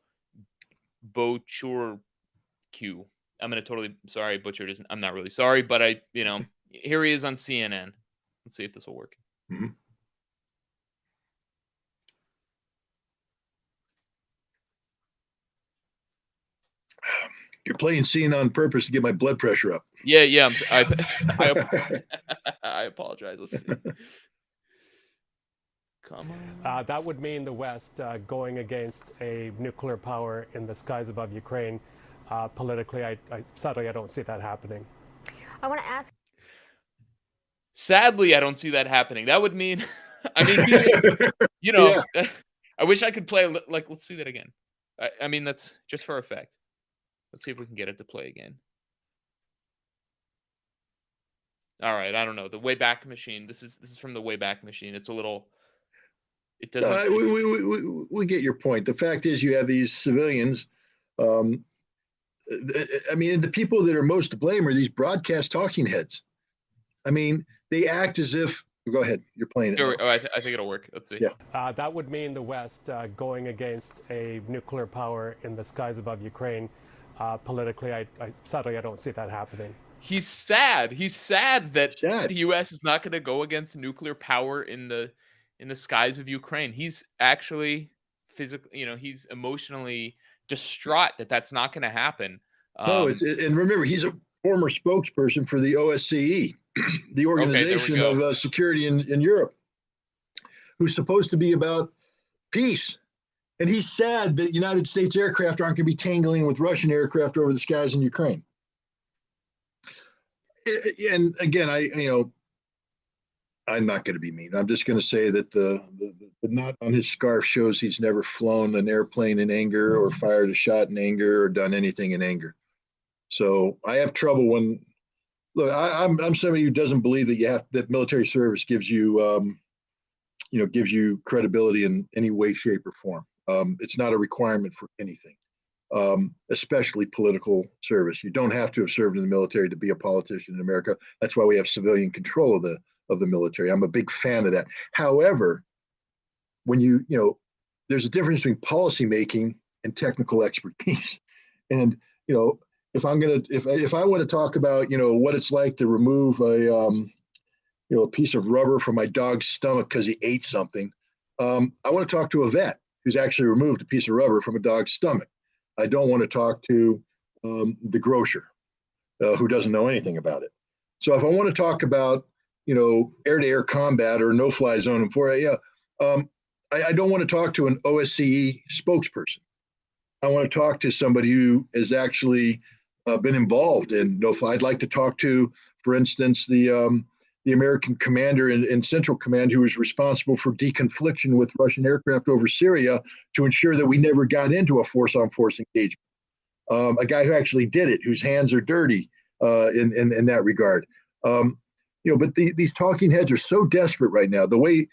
Bochurq. I'm going to totally, sorry, butchered his, I'm not really sorry, but here he is on CNN. Let's see if this will work. Mm-hmm. You're playing CNN on purpose to get my blood pressure up. Yeah. I apologize. Let's see. Come on. That would mean the West going against a nuclear power in the skies above Ukraine. Politically, I sadly, I don't see that happening. I want to ask. Sadly, I don't see that happening. That would mean, I mean, he just, Yeah. I wish I could play, like, let's see that again. I mean, that's just for effect. Let's see if we can get it to play again. All right, I don't know. The Wayback Machine. This is from the Wayback Machine. It's a little. It doesn't. We get your point. The fact is, you have these civilians. I mean, the people that are most to blame are these broadcast talking heads. I mean, they act as if. Go ahead. You're playing it. I think it'll work. Let's see. Yeah. That would mean the West going against a nuclear power in the skies above Ukraine. Politically, I sadly, I don't see that happening. He's sad. He's sad that the U.S. is not going to go against nuclear power in the skies of Ukraine. He's actually physically, he's emotionally distraught that that's not going to happen. No, and remember, he's a former spokesperson for the OSCE, the Organization of Security in Europe, who's supposed to be about peace. And he's sad that United States aircraft aren't going to be tangling with Russian aircraft over the skies in Ukraine. And again, I'm not going to be mean. I'm just going to say that the knot on his scarf shows he's never flown an airplane in anger or fired a shot in anger or done anything in anger. So I have trouble when, look, I'm somebody who doesn't believe that military service gives you, gives you credibility in any way, shape, or form. It's not a requirement for anything, especially political service. You don't have to have served in the military to be a politician in America. That's why we have civilian control of the military. I'm a big fan of that. However, when there's a difference between policy making and technical expertise. And if I want to talk about what it's like to remove a piece of rubber from my dog's stomach because he ate something, I want to talk to a vet. who's actually removed a piece of rubber from a dog's stomach. I don't want to talk to the grocer who doesn't know anything about it. So if I want to talk about, air-to-air combat or no-fly zone and I don't want to talk to an OSCE spokesperson. I want to talk to somebody who has actually been involved in no-fly. I'd like to talk to, for instance, the American commander in Central Command who was responsible for deconfliction with Russian aircraft over Syria to ensure that we never got into a force-on-force engagement. A guy who actually did it, whose hands are dirty in that regard. But these talking heads are so desperate right now. The way,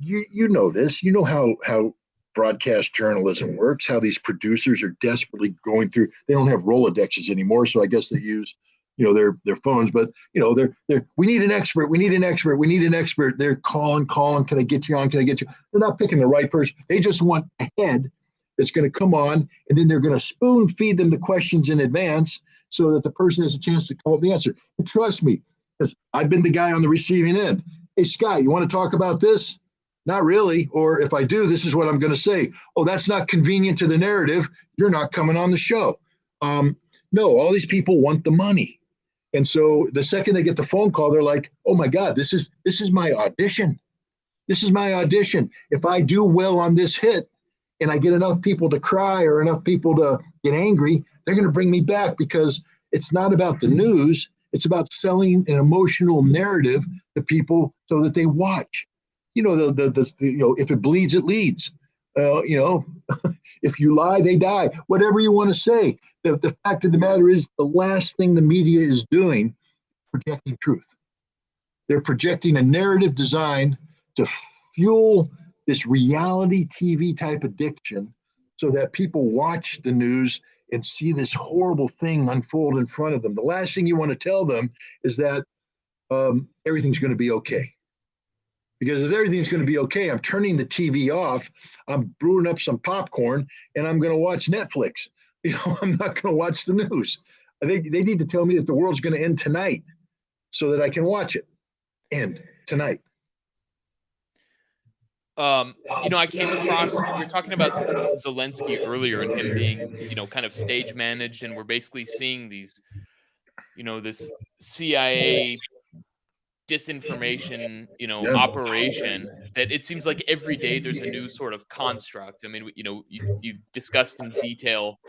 you know this. You know how broadcast journalism works, how these producers are desperately going through. They don't have Rolodexes anymore, so I guess they use their phones, but they're we need an expert, we need an expert. They're calling, can I get you on, they're not picking the right person. They just want a head that's going to come on, and then they're going to spoon feed them the questions in advance so that the person has a chance to come up with the answer. And trust me, because I've been the guy on the receiving end. Hey, Scott, you want to talk about this? Not really. Or if I do, this is what I'm going to say. Oh, that's not convenient to the narrative. You're not coming on the show. No, all these people want the money. And so the second they get the phone call, they're like, oh my God, this is my audition. This is my audition. If I do well on this hit and I get enough people to cry or enough people to get angry, they're going to bring me back, because it's not about the news. It's about selling an emotional narrative to people so that they watch. If it bleeds, it leads. If you lie, they die. Whatever you want to say. The fact of the matter is, the last thing the media is doing, projecting truth. They're projecting a narrative designed to fuel this reality TV type addiction so that people watch the news and see this horrible thing unfold in front of them. The last thing you want to tell them is that everything's going to be okay. Because if everything's going to be okay, I'm turning the TV off, I'm brewing up some popcorn, and I'm going to watch Netflix. I'm not going to watch the news. I think they need to tell me that the world's going to end tonight so that I can watch it end tonight. I came across, we were talking about Zelensky earlier and him being, kind of stage managed, and we're basically seeing these, this CIA disinformation, operation that it seems like every day there's a new sort of construct. I mean, you discussed in detail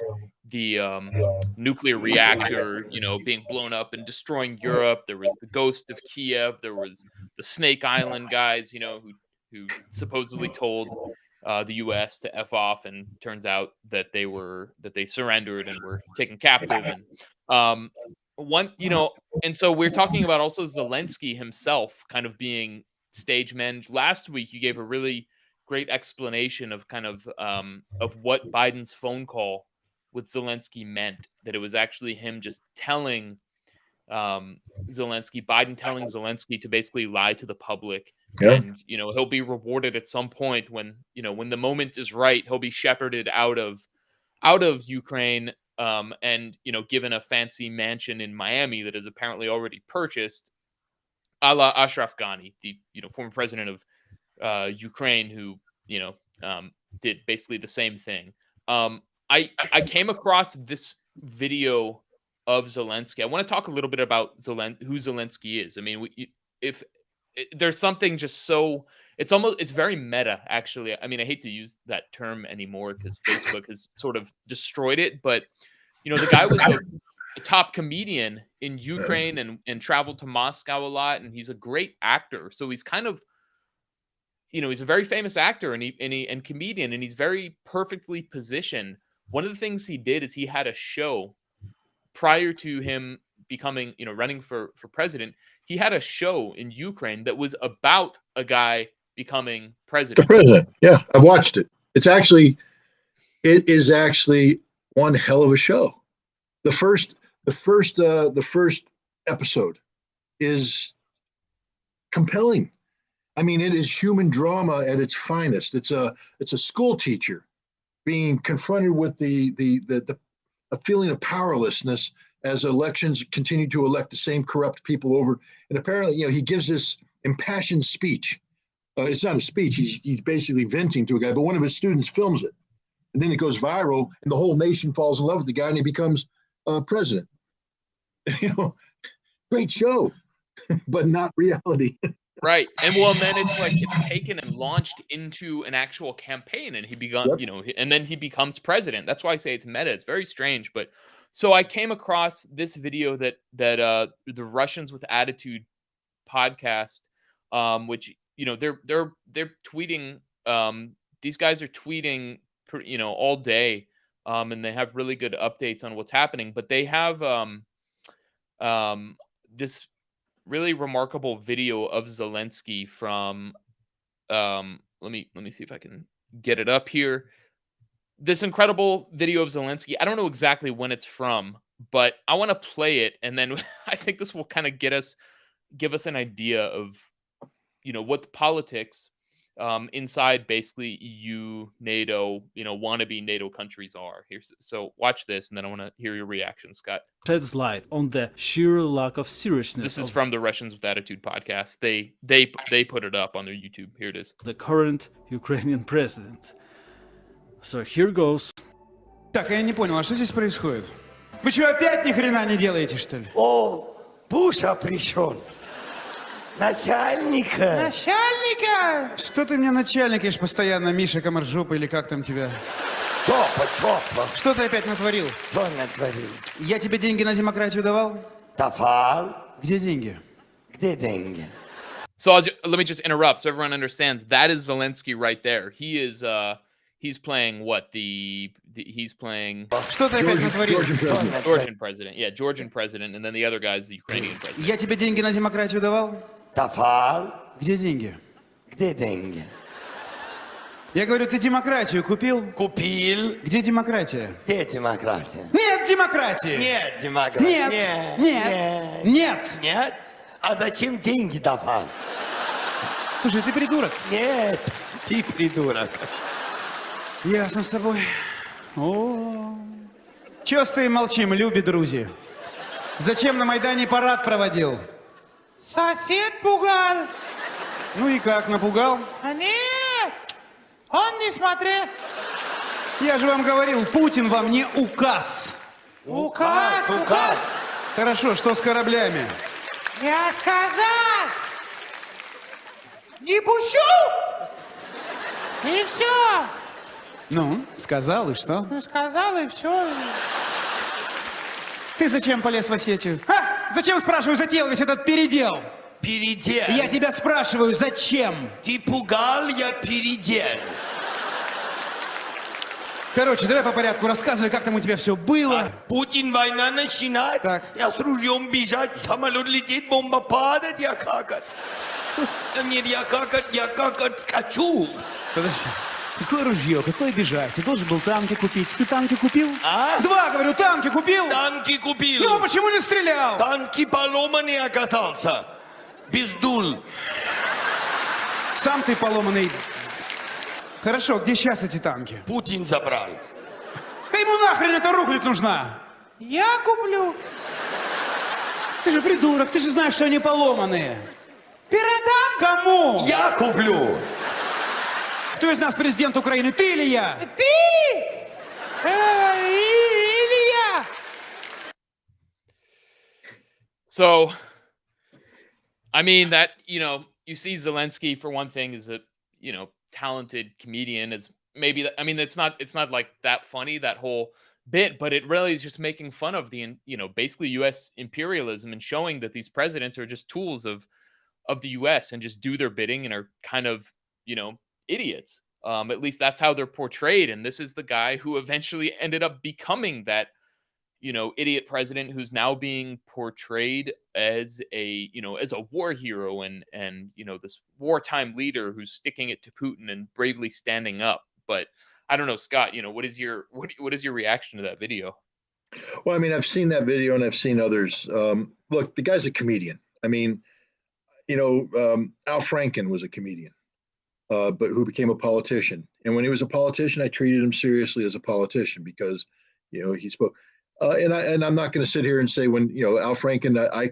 the nuclear reactor, being blown up and destroying Europe. There was the ghost of Kiev. There was the Snake Island guys, who supposedly told the U.S. to F off, and turns out that they surrendered and were taken captive. And and so we're talking about also Zelensky himself kind of being stage managed. Last week, you gave a really great explanation of kind of what Biden's phone call with Zelensky meant, that it was actually him just telling Biden telling Zelensky to basically lie to the public. Yeah. And, he'll be rewarded at some point when the moment is right. He'll be shepherded out of Ukraine, and, given a fancy mansion in Miami that is apparently already purchased, a la Ashraf Ghani, the, former president of Ukraine, who, did basically the same thing. I came across this video of Zelensky. I want to talk a little bit about who Zelensky is. I mean, there's something just so, it's very meta, actually. I mean, I hate to use that term anymore because Facebook has sort of destroyed it, but the guy was a top comedian in Ukraine and traveled to Moscow a lot, and he's a great actor. So he's kind of, he's a very famous actor and comedian, and he's very perfectly positioned. One of the things he did is he had a show prior to him becoming, running for president. He had a show in Ukraine that was about a guy becoming president. The president. Yeah, I've watched it. It is actually one hell of a show. The first episode is compelling. I mean, it is human drama at its finest. It's a school teacher being confronted with the feeling of powerlessness as elections continue to elect the same corrupt people over. And apparently, he gives this impassioned speech it's not a speech. He's basically venting to a guy, but one of his students films it. And then it goes viral, and the whole nation falls in love with the guy, and he becomes president. Great show, but not reality. Right. And well, and then it's like it's taken and launched into an actual campaign, and he becomes, and then he becomes president. That's why I say it's meta. It's very strange. But so I came across this video that the Russians with Attitude podcast, which they're tweeting. These guys are tweeting, all day, and they have really good updates on what's happening. But they have this really remarkable video of Zelensky from let me see if I can get it up here. This incredible video of Zelensky. I don't know exactly when it's from, but I want to play it, and then I think this will kind of give us an idea of what the politics inside basically EU, NATO, wannabe NATO countries are. So watch this, and then I want to hear your reaction, Scott. Sheds light on the sheer lack of seriousness. This is from the Russians with Attitude podcast. They put it up on their YouTube. Here it is. The current Ukrainian president. So here goes. Так, я не понял, а что здесь происходит? Вы что, опять ни хрена не делаете, что ли? О, Буша пришел. Начальника. Начальника? Что ты мне начальник, ешь постоянно, Миша Комаржопа или как там тебя? Чопа. Что ты опять натворил? Что натворил? Я тебе деньги на демократию давал? Давал. Где деньги? Где деньги? So let me just interrupt so everyone understands. That is Zelensky right there. He is he's playing what he's playing Что ты опять натворил? Georgian president. Yeah, Georgian president, and then the other guy is the Ukrainian president. Я тебе деньги на демократию давал? Давал. Где деньги? Где деньги? Я говорю, ты демократию купил? Купил. Где демократия? Где демократия? Нет демократии! Нет демократии. Нет. А зачем деньги давал? Слушай, ты придурок. Нет, ты придурок. Ясно с тобой. О, чё стоим молчим, люби друзі? Зачем на Майдане парад проводил? Сосед пугал. Ну и как, напугал? А нет, он не смотрел. Я же вам говорил, Путин вам не указ. Указ. Хорошо, что с кораблями? Я сказал, не пущу. И все. Ну, сказал, и что? Ну, сказал, и все. Ты зачем полез в Осетию? А? Зачем, спрашиваю, затеял весь этот передел? Передел. Я тебя спрашиваю, зачем? Ты пугал, я передел. Короче, давай по порядку, рассказывай, как там у тебя все было. Путин война начинает. Так. Я с ружьем бежать, самолет летит, бомба падает, я какать. Нет, я какать скачу. Подожди. Какое ружье? Какое бежать? Ты должен был танки купить. Ты танки купил? А? 2, говорю, танки купил? Танки купил. Ну, почему не стрелял? Танки поломанный оказался. Без дул. Сам ты поломанный. Хорошо, где сейчас эти танки? Путин забрал. Да ему нахрен эта рухлядь нужна? Я куплю. Ты же придурок, ты же знаешь, что они поломанные. Передам. Кому? Я куплю. Кто из нас президент Украины, ты или я? Ты? Или я? So, I mean that, you see Zelensky for one thing is a, talented comedian is maybe, I mean, it's not like that funny, that whole bit, but it really is just making fun of the, basically US imperialism and showing that these presidents are just tools of the US and just do their bidding and are kind of, idiots. At least that's how they're portrayed. And this is the guy who eventually ended up becoming that, idiot president who's now being portrayed as a war hero and this wartime leader who's sticking it to Putin and bravely standing up. But I don't know, Scott, what is your reaction to that video? Well, I mean, I've seen that video and I've seen others. Look, the guy's a comedian. I mean, Al Franken was a comedian. But who became a politician. And when he was a politician, I treated him seriously as a politician because, he spoke. And I'm not going to sit here and say when Al Franken, I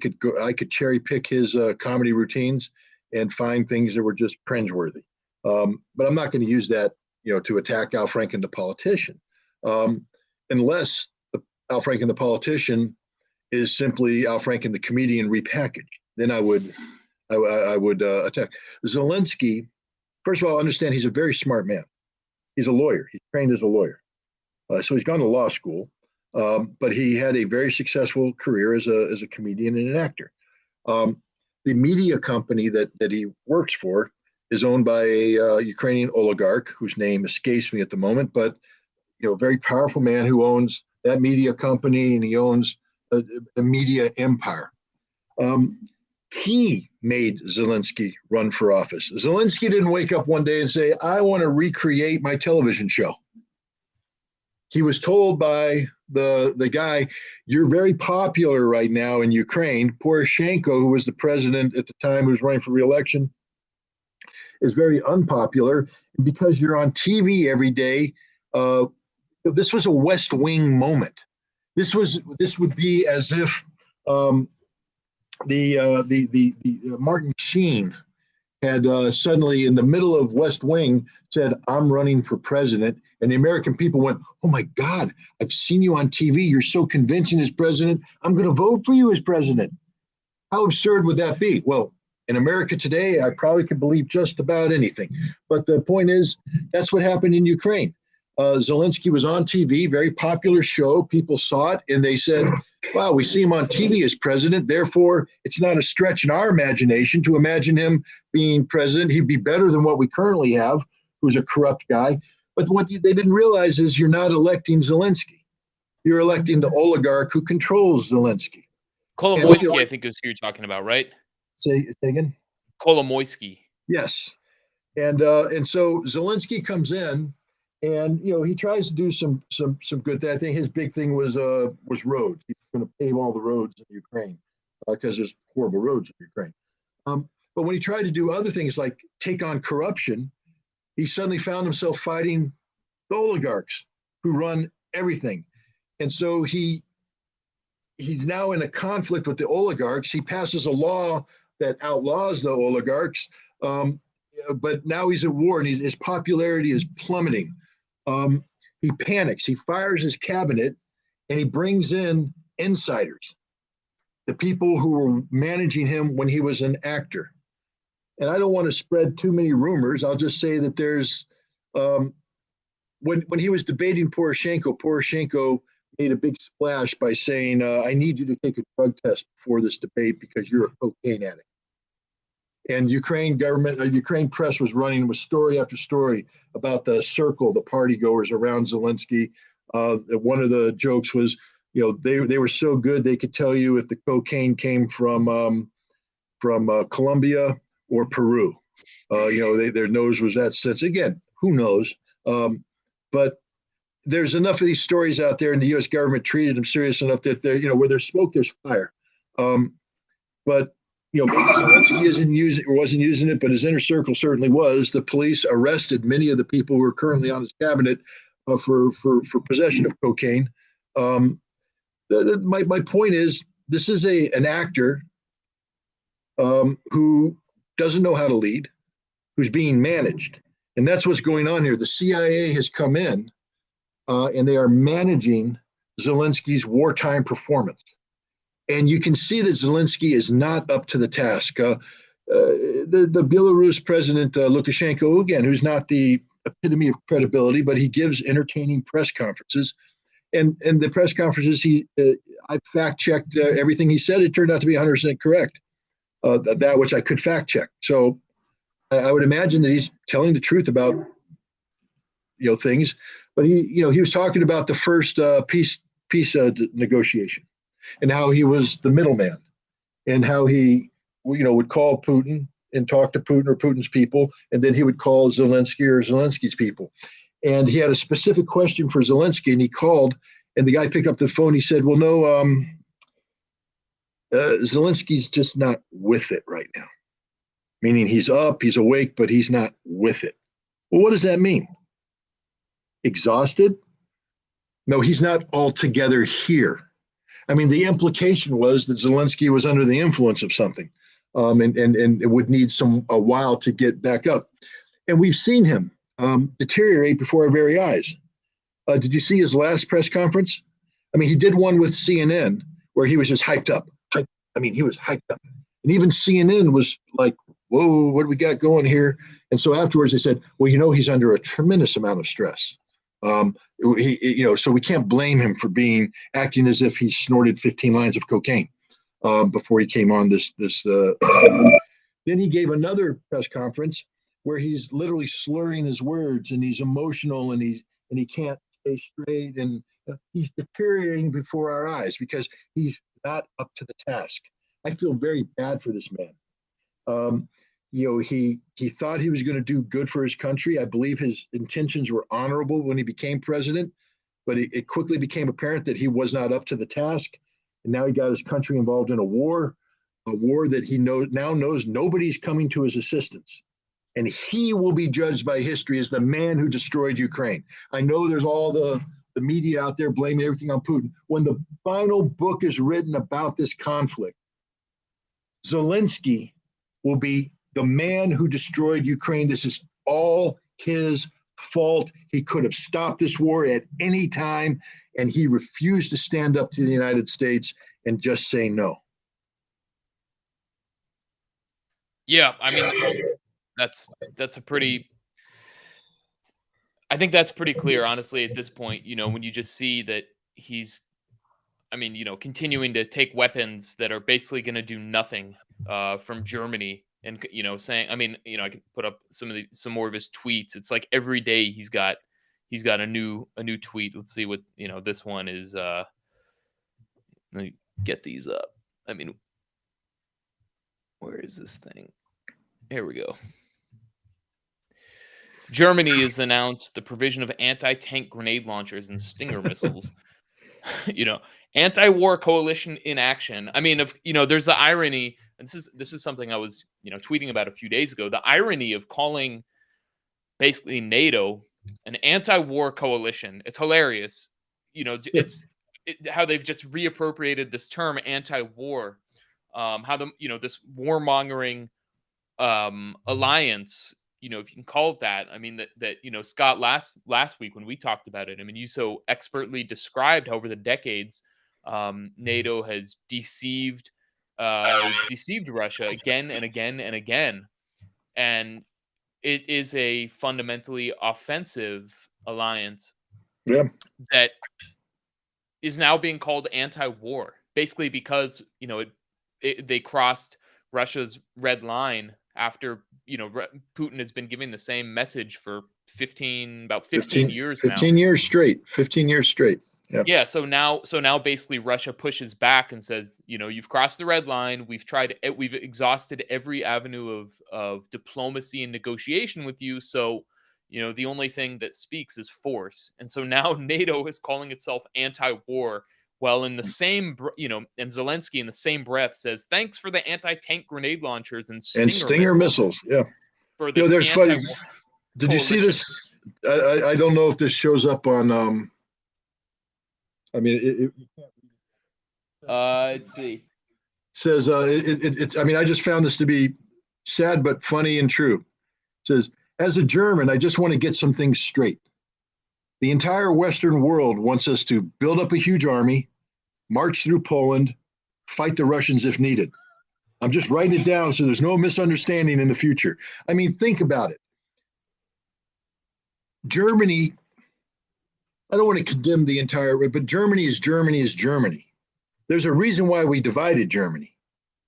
could cherry pick his comedy routines. and find things that were just cringeworthy. But I'm not going to use that, to attack Al Franken, the politician, unless Al Franken, the politician, is simply Al Franken, the comedian, repackaged. Then I would attack Zelensky. First of all, understand he's a very smart man. He's a lawyer. He's trained as a lawyer, so he's gone to law school. But he had a very successful career as a comedian and an actor. The media company that he works for is owned by a Ukrainian oligarch whose name escapes me at the moment, but a very powerful man who owns that media company, and he owns a media empire. He made Zelensky run for office. Zelensky didn't wake up one day and say, I want to recreate my television show. He was told by the guy, you're very popular right now in Ukraine. Poroshenko, who was the president at the time, who was running for re-election, is very unpopular. Because you're on TV every day, this was a West Wing moment. This would be as if Martin Sheen had suddenly, in the middle of West Wing, said, I'm running for president. And the American people went, oh my God, I've seen you on TV. You're so convincing as president. I'm going to vote for you as president. How absurd would that be? Well, in America today, I probably could believe just about anything. But the point is, that's what happened in Ukraine. Zelensky was on TV, very popular show. People saw it and they said, wow, we see him on TV as president. Therefore, it's not a stretch in our imagination to imagine him being president. He'd be better than what we currently have, who's a corrupt guy. But what they didn't realize is you're not electing Zelensky. You're electing the oligarch who controls Zelensky. Kolomoisky, I think is who you're talking about, right? Say again? Kolomoisky. Yes. And so Zelensky comes in, and he tries to do some good things. I think his big thing was roads. He's going to pave all the roads in Ukraine because there's horrible roads in Ukraine. But when he tried to do other things like take on corruption, he suddenly found himself fighting the oligarchs who run everything. And so he's now in a conflict with the oligarchs. He passes a law that outlaws the oligarchs, but now he's at war, and his popularity is plummeting. He panics. He fires his cabinet, and he brings in insiders, the people who were managing him when he was an actor. And I don't want to spread too many rumors. I'll just say that there's when he was debating Poroshenko made a big splash by saying, I need you to take a drug test before this debate because you're a cocaine addict. And Ukraine press was running with story after story about the circle, the party goers around Zelensky. One of the jokes was, they were so good they could tell you if the cocaine came from Colombia or Peru. Their nose was that sense. Again, who knows? But there's enough of these stories out there, and the U.S. government treated them serious enough that where there's smoke, there's fire. But maybe Zelensky wasn't using it, but his inner circle certainly was. The police arrested many of the people who are currently on his cabinet for possession of cocaine. My point is, this is an actor who doesn't know how to lead, who's being managed. And that's what's going on here. The CIA has come in and they are managing Zelensky's wartime performance. And you can see that Zelensky is not up to the task. The Belarus president, Lukashenko, again, who's not the epitome of credibility, but he gives entertaining press conferences. And the press conferences, I fact-checked everything he said. It turned out to be 100% correct, that which I could fact-check. So I would imagine that he's telling the truth about things. But he was talking about the first peace negotiation, and how he was the middleman, and how he would call Putin and talk to Putin or Putin's people, and then he would call Zelensky or Zelensky's people. And he had a specific question for Zelensky, and he called, and the guy picked up the phone. He said, well, no, Zelensky's just not with it right now. Meaning he's up, he's awake, but he's not with it. Well, what does that mean? Exhausted? No, he's not altogether here. I mean, the implication was that Zelensky was under the influence of something. and it would need a while to get back up. And we've seen him deteriorate before our very eyes. Did you see his last press conference? I mean, he did one with CNN where he was just hyped up. He was hyped up. And even CNN was like, whoa, what do we got going here? And so afterwards they said, well, he's under a tremendous amount of stress. So we can't blame him for acting as if he snorted 15 lines of cocaine before he came on this. Then he gave another press conference where he's literally slurring his words, and he's emotional, and he can't stay straight, and he's deteriorating before our eyes because he's not up to the task. I feel very bad for this man. He thought he was going to do good for his country. I believe his intentions were honorable when he became president, but it quickly became apparent that he was not up to the task. And now he got his country involved in a war that he now knows nobody's coming to his assistance. And he will be judged by history as the man who destroyed Ukraine. I know there's all the media out there blaming everything on Putin. When the final book is written about this conflict, Zelensky will be the man who destroyed Ukraine. This is all his fault. He could have stopped this war at any time, and he refused to stand up to the United States and just say no. Yeah, I mean, that's a pretty. I think that's pretty clear, honestly, at this point. When you just see that he's, continuing to take weapons that are basically going to do nothing from Germany, and saying, I can put up some more of his tweets. It's like every day he's got a new tweet. Let's see what this one is. Let me get these up. Where is this thing? Here we go. Germany has announced the provision of anti-tank grenade launchers and Stinger missiles. Anti-war coalition in action. There's the irony, and this is something I was, tweeting about a few days ago. The irony of calling basically NATO an anti-war coalition. It's hilarious. It's how they've just reappropriated this term anti-war. How this warmongering alliance, if you can call it that. That Scott last week when we talked about it, you so expertly described how over the decades NATO has deceived Russia again and again and again, and it is a fundamentally offensive alliance that is now being called anti-war, basically because they crossed Russia's red line after Putin has been giving the same message for 15 years now. 15 years straight. 15 years straight. Yeah. Yeah. So now basically Russia pushes back and says, you've crossed the red line. We've exhausted every avenue of diplomacy and negotiation with you. So, the only thing that speaks is force. And so now NATO is calling itself anti-war. Well, in the same, and Zelensky in the same breath says, thanks for the anti-tank grenade launchers and Stinger missiles. Yeah. For this funny. Did you see this? I don't know if this shows up on, let's see. It says, I just found this to be sad, but funny and true. It says, as a German, I just want to get some things straight. The entire Western world wants us to build up a huge army, march through Poland, fight the Russians if needed. I'm just writing it down so there's no misunderstanding in the future. Think about it. Germany, I don't want to condemn the entire, but Germany is Germany. There's a reason why we divided Germany,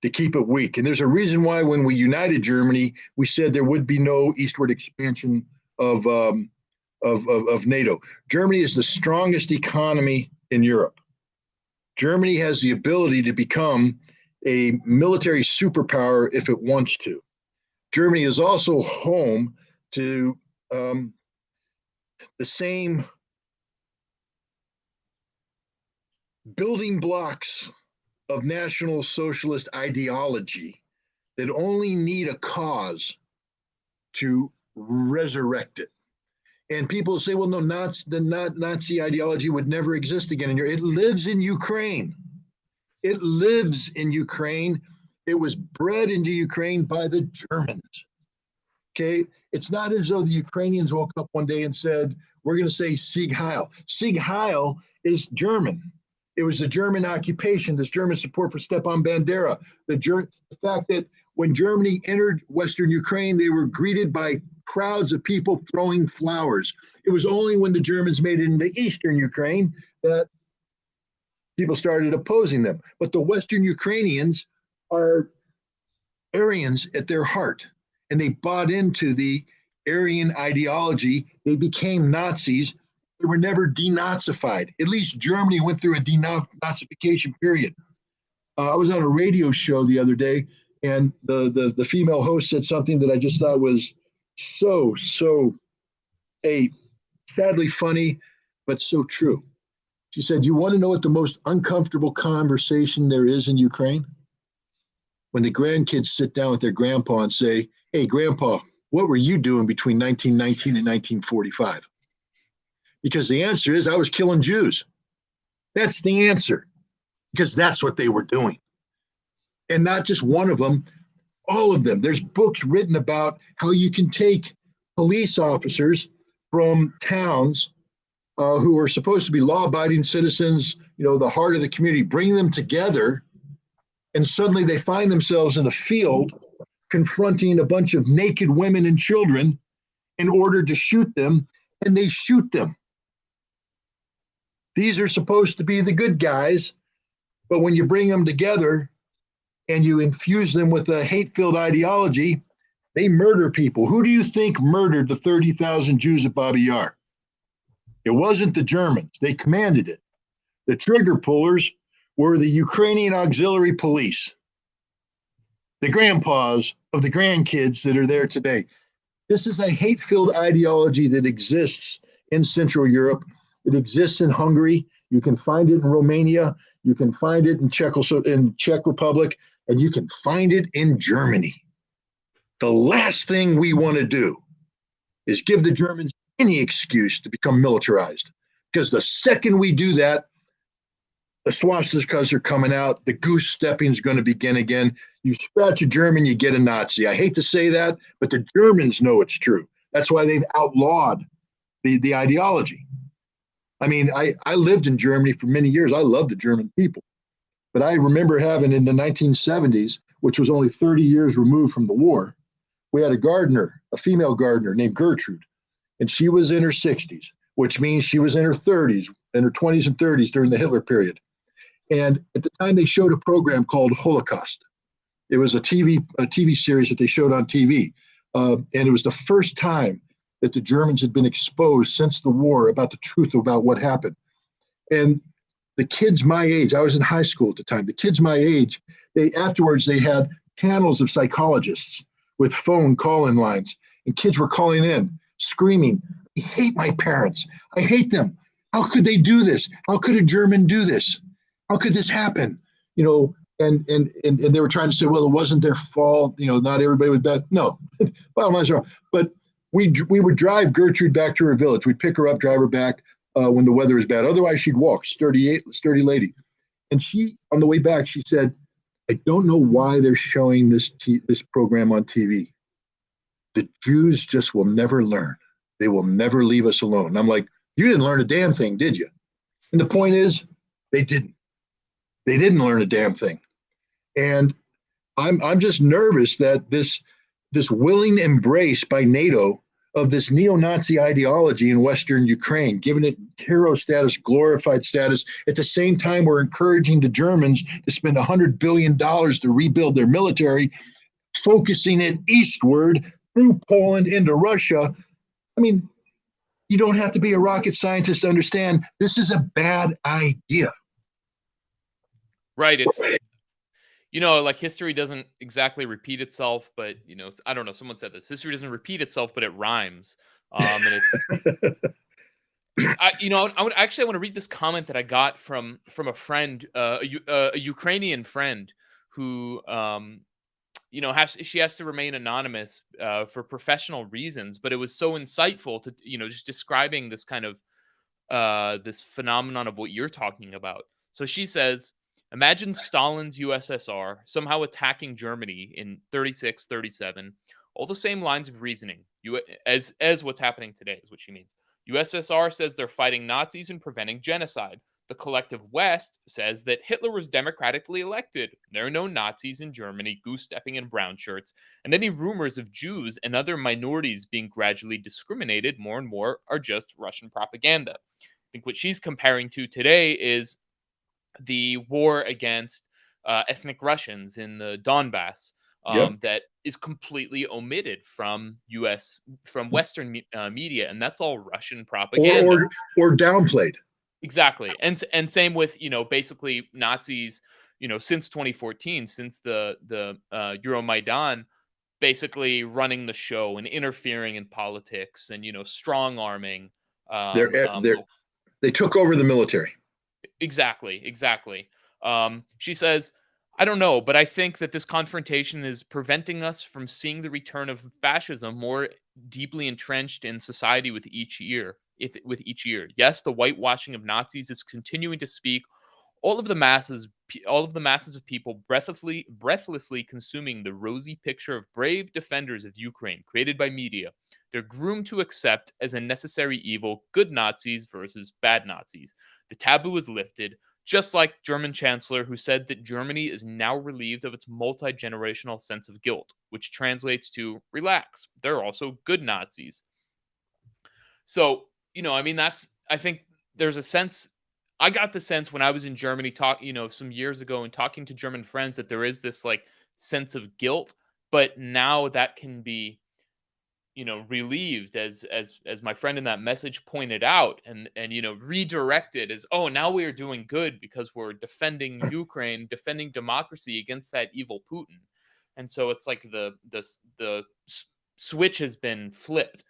to keep it weak. And there's a reason why when we united Germany, we said there would be no eastward expansion of NATO. Germany is the strongest economy in Europe. Germany has the ability to become a military superpower if it wants to. Germany is also home to the same building blocks of National Socialist ideology that only need a cause to resurrect it. And people say, well, no, Nazi ideology would never exist again in Europe. It lives in Ukraine. It It was bred into Ukraine by the Germans. Okay. It's not as though the Ukrainians woke up one day and said, we're going to say Sieg Heil. Sieg Heil is German. It was the German occupation, this German support for Stepan Bandera. The fact that when Germany entered Western Ukraine, they were greeted by crowds of people throwing flowers. It was only when the Germans made it into Eastern Ukraine that people started opposing them. But the Western Ukrainians are Aryans at their heart, and they bought into the Aryan ideology. They became Nazis. They were never denazified. At least Germany went through a denazification period. I was on a radio show the other day, and the female host said something that I just thought was so sadly funny, but so true. She said, you want to know what the most uncomfortable conversation there is in Ukraine? When the grandkids sit down with their grandpa and say, hey, grandpa, what were you doing between 1919 and 1945? Because the answer is I was killing Jews. That's the answer, because that's what they were doing. And not just one of them, all of them. There's books written about how you can take police officers from towns who are supposed to be law-abiding citizens, the heart of the community, bring them together, and suddenly they find themselves in a field confronting a bunch of naked women and children in order to shoot them, and they shoot them. These are supposed to be the good guys, but when you bring them together and you infuse them with a hate-filled ideology, they murder people. Who do you think murdered the 30,000 Jews at Babi Yar? It wasn't the Germans. They commanded it. The trigger pullers were the Ukrainian auxiliary police, the grandpas of the grandkids that are there today. This is a hate-filled ideology that exists in Central Europe. It exists in Hungary. You can find it in Romania. You can find it in Czech Republic, and you can find it in Germany. The last thing we want to do is give the Germans any excuse to become militarized, because the second we do that, the swastikas are coming out. The goose stepping is going to begin again. You scratch a German, you get a Nazi. I hate to say that, but the Germans know it's true. That's why they've outlawed the ideology. I mean, I lived in Germany for many years. I love the German people. But I remember having in the 1970s, which was only 30 years removed from the war, we had a gardener, a female gardener named Gertrude. And she was in her 60s, which means she was in her 30s, in her 20s and 30s during the Hitler period. And at the time, they showed a program called Holocaust. It was a TV series that they showed on TV. And it was the first time that the Germans had been exposed since the war about the truth about what happened. And the kids my age, I was in high school at the time, the kids my age, afterwards they had panels of psychologists with phone call-in lines, and kids were calling in, screaming, I hate my parents. I hate them. How could they do this? How could a German do this? How could this happen? And they were trying to say, well, it wasn't their fault. Not everybody was bad. No, bottom line is wrong. But we would drive Gertrude back to her village. We'd pick her up, drive her back when the weather was bad. Otherwise, she'd walk, sturdy lady. And she, on the way back, she said, I don't know why they're showing this program on TV. The Jews just will never learn. They will never leave us alone. And I'm like, you didn't learn a damn thing, did you? And the point is, they didn't. They didn't learn a damn thing. And I'm just nervous that this willing embrace by NATO of this neo-Nazi ideology in Western Ukraine, giving it hero status, glorified status, at the same time we're encouraging the Germans to spend $100 billion to rebuild their military, focusing it eastward through Poland into Russia. I mean, you don't have to be a rocket scientist to understand this is a bad idea. Right. It's, like history doesn't exactly repeat itself, but I don't know. Someone said this: history doesn't repeat itself, but it rhymes. And it's, I want to read this comment that I got from a friend, a Ukrainian friend who, she has to remain anonymous for professional reasons, but it was so insightful to, just describing this kind of this phenomenon of what you're talking about. So she says, Imagine Stalin's USSR somehow attacking Germany in 36, 37. All the same lines of reasoning. As what's happening today is what she means. USSR says they're fighting Nazis and preventing genocide. The collective West says that Hitler was democratically elected. There are no Nazis in Germany goose-stepping in brown shirts, and any rumors of Jews and other minorities being gradually discriminated more and more are just Russian propaganda. I think what she's comparing to today is the war against ethnic Russians in the Donbass that is completely omitted from Western media, and that's all Russian propaganda or downplayed. Exactly, and same with basically Nazis since 2014, since the Euromaidan, basically running the show and interfering in politics and strong arming. They took over the military. Exactly. She says, I don't know, but I think that this confrontation is preventing us from seeing the return of fascism more deeply entrenched in society with each year. Yes, the whitewashing of Nazis is continuing to speak. All of the masses of people breathlessly consuming the rosy picture of brave defenders of Ukraine created by media. They're groomed to accept as a necessary evil good Nazis versus bad Nazis. The taboo is lifted, just like the German chancellor who said that Germany is now relieved of its multi-generational sense of guilt, which translates to relax. They're also good Nazis. So, I think there's a sense. I got the sense when I was in Germany some years ago and talking to German friends that there is this like sense of guilt, but now that can be, relieved as my friend in that message pointed out and redirected as, oh, now we are doing good because we're defending Ukraine, defending democracy against that evil Putin. And so it's like the switch has been flipped.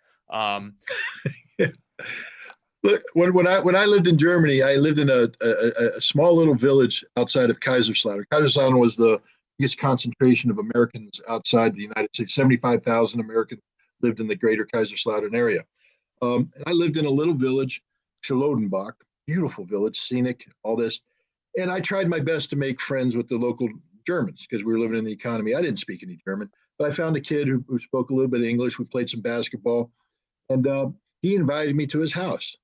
Look, when I lived in Germany, I lived in a small little village outside of Kaiserslautern. Kaiserslautern was the biggest concentration of Americans outside the United States. 75,000 Americans lived in the greater Kaiserslautern area. And I lived in a little village, Charlottenbach, beautiful village, scenic, all this. And I tried my best to make friends with the local Germans because we were living in the economy. I didn't speak any German, but I found a kid who spoke a little bit of English. We played some basketball, and he invited me to his house.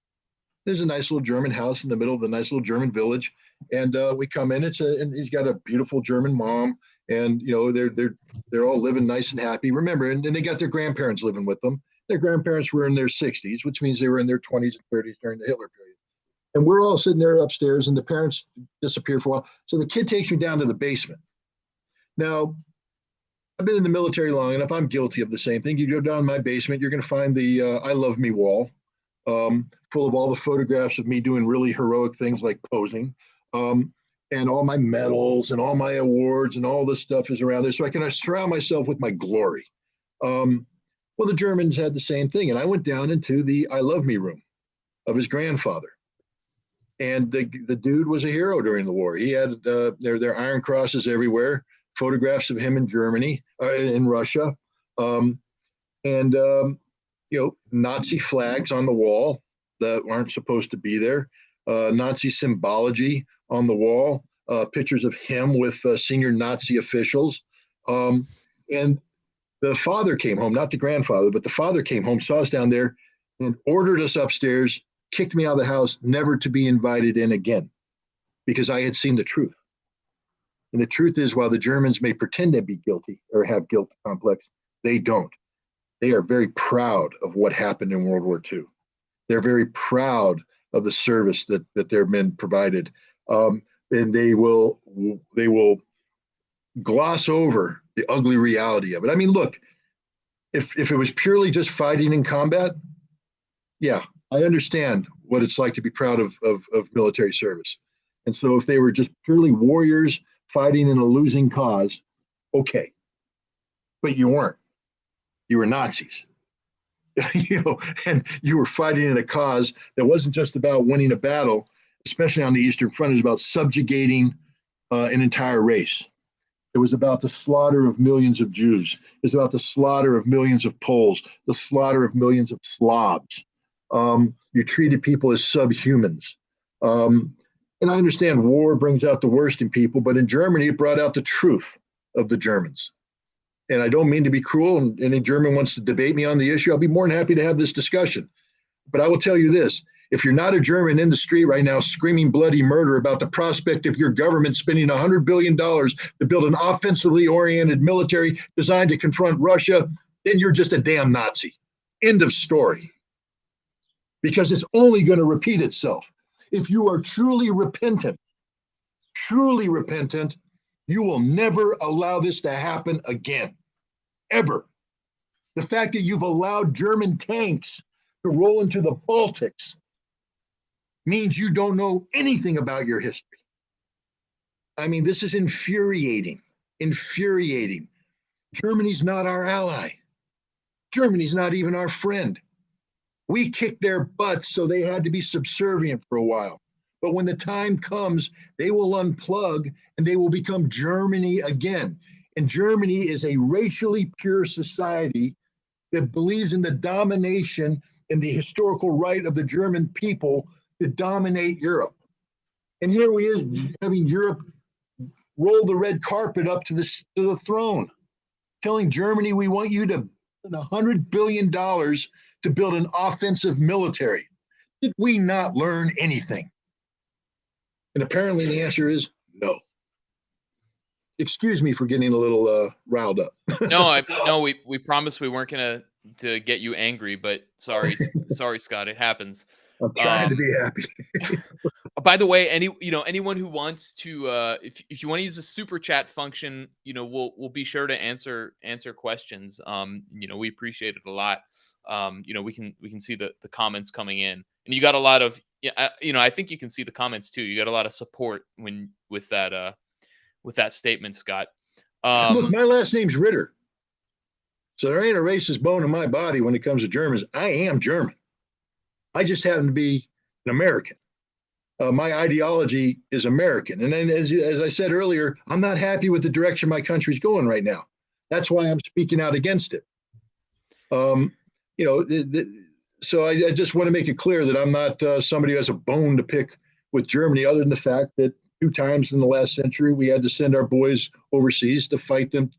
There's a nice little German house in the middle of the nice little German village, and we come in. And he's got a beautiful German mom, and they're all living nice and happy. Remember, and they got their grandparents living with them. Their grandparents were in their 60s, which means they were in their 20s and 30s during the Hitler period. And we're all sitting there upstairs, and the parents disappear for a while. So the kid takes me down to the basement. Now, I've been in the military long enough. I'm guilty of the same thing. You go down my basement, you're going to find the I Love Me wall. Full of all the photographs of me doing really heroic things like posing, and all my medals and all my awards and all this stuff is around there. So I can surround myself with my glory. Well, the Germans had the same thing. And I went down into the I Love Me room of his grandfather. And the dude was a hero during the war. He had their Iron Crosses everywhere, photographs of him in Germany, in Russia. Nazi flags on the wall that aren't supposed to be there, Nazi symbology on the wall, pictures of him with senior Nazi officials. And the father came home, not the grandfather, but the father came home, saw us down there, and ordered us upstairs, kicked me out of the house, never to be invited in again, because I had seen the truth. And the truth is, while the Germans may pretend to be guilty or have guilt complex, they don't. They are very proud of what happened in World War II. They're very proud of the service that their men provided. And they will gloss over the ugly reality of it. I mean, look, if it was purely just fighting in combat, yeah, I understand what it's like to be proud of military service. And so if they were just purely warriors fighting in a losing cause, okay. But you weren't. You were Nazis, and you were fighting in a cause that wasn't just about winning a battle, especially on the Eastern Front. It was about subjugating an entire race. It was about the slaughter of millions of Jews. It was about the slaughter of millions of Poles, the slaughter of millions of Slavs. You treated people as subhumans. And I understand war brings out the worst in people, but in Germany, it brought out the truth of the Germans. And I don't mean to be cruel, and any German wants to debate me on the issue, I'll be more than happy to have this discussion. But I will tell you this, if you're not a German in the street right now screaming bloody murder about the prospect of your government spending $100 billion to build an offensively oriented military designed to confront Russia, then you're just a damn Nazi. End of story. Because it's only going to repeat itself. If you are truly repentant, you will never allow this to happen again, ever. The fact that you've allowed German tanks to roll into the Baltics means you don't know anything about your history. I mean, this is infuriating. Germany's not our ally. Germany's not even our friend. We kicked their butts, so they had to be subservient for a while. But when the time comes, they will unplug and they will become Germany again. And Germany is a racially pure society that believes in the domination and the historical right of the German people to dominate Europe. And here we is having Europe roll the red carpet up to the throne, telling Germany, we want you to spend $100 billion to build an offensive military. Did we not learn anything? And apparently the answer is no. Excuse me for getting a little riled up. No, we promised we weren't gonna to get you angry, but sorry, Scott, it happens. I'm trying to be happy. By the way, anyone who wants to, if you want to use a super chat function, we'll be sure to answer questions. We appreciate it a lot. We can see the comments coming in, and you got a lot of, I think you can see the comments too. You got a lot of support with that statement, Scott. Look, my last name's Ritter, so there ain't a racist bone in my body when it comes to Germans. I am German. I just happen to be an American. My ideology is American. And then, as I said earlier, I'm not happy with the direction my country's going right now. That's why I'm speaking out against it. So I just want to make it clear that I'm not somebody who has a bone to pick with Germany, other than the fact that 2 times in the last century, we had to send our boys overseas to fight them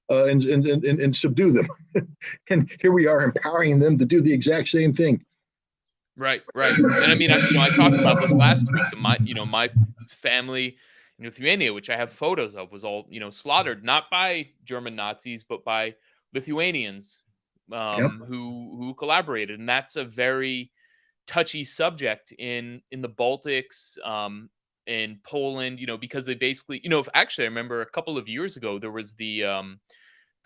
and subdue them. And here we are empowering them to do the exact same thing. Right. And I mean, I talked about this last week. My family in Lithuania, which I have photos of, was all, slaughtered, not by German Nazis, but by Lithuanians who collaborated. And that's a very touchy subject in the Baltics, in Poland, because they basically, actually, I remember a couple of years ago, there was the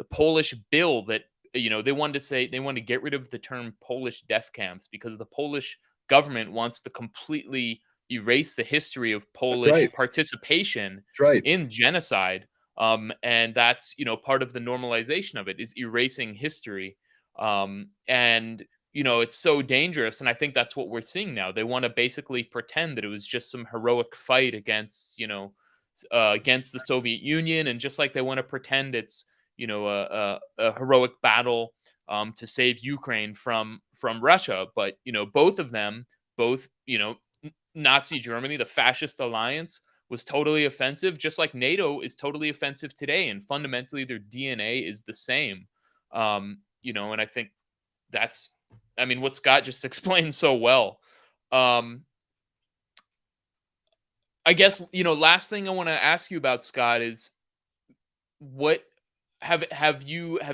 Polish bill that, they wanted to get rid of the term Polish death camps because the Polish government wants to completely erase the history of Polish participation in genocide. And that's, part of the normalization of it is erasing history. And, it's so dangerous. And I think that's what we're seeing now. They want to basically pretend that it was just some heroic fight against the Soviet Union. And just like they want to pretend it's, a heroic battle to save Ukraine from Russia. But, both of them, Nazi Germany, the fascist alliance, was totally offensive, just like NATO is totally offensive today. And fundamentally, their DNA is the same. And I think that's, what Scott just explained so well. I guess, last thing I want to ask you about, Scott, is what have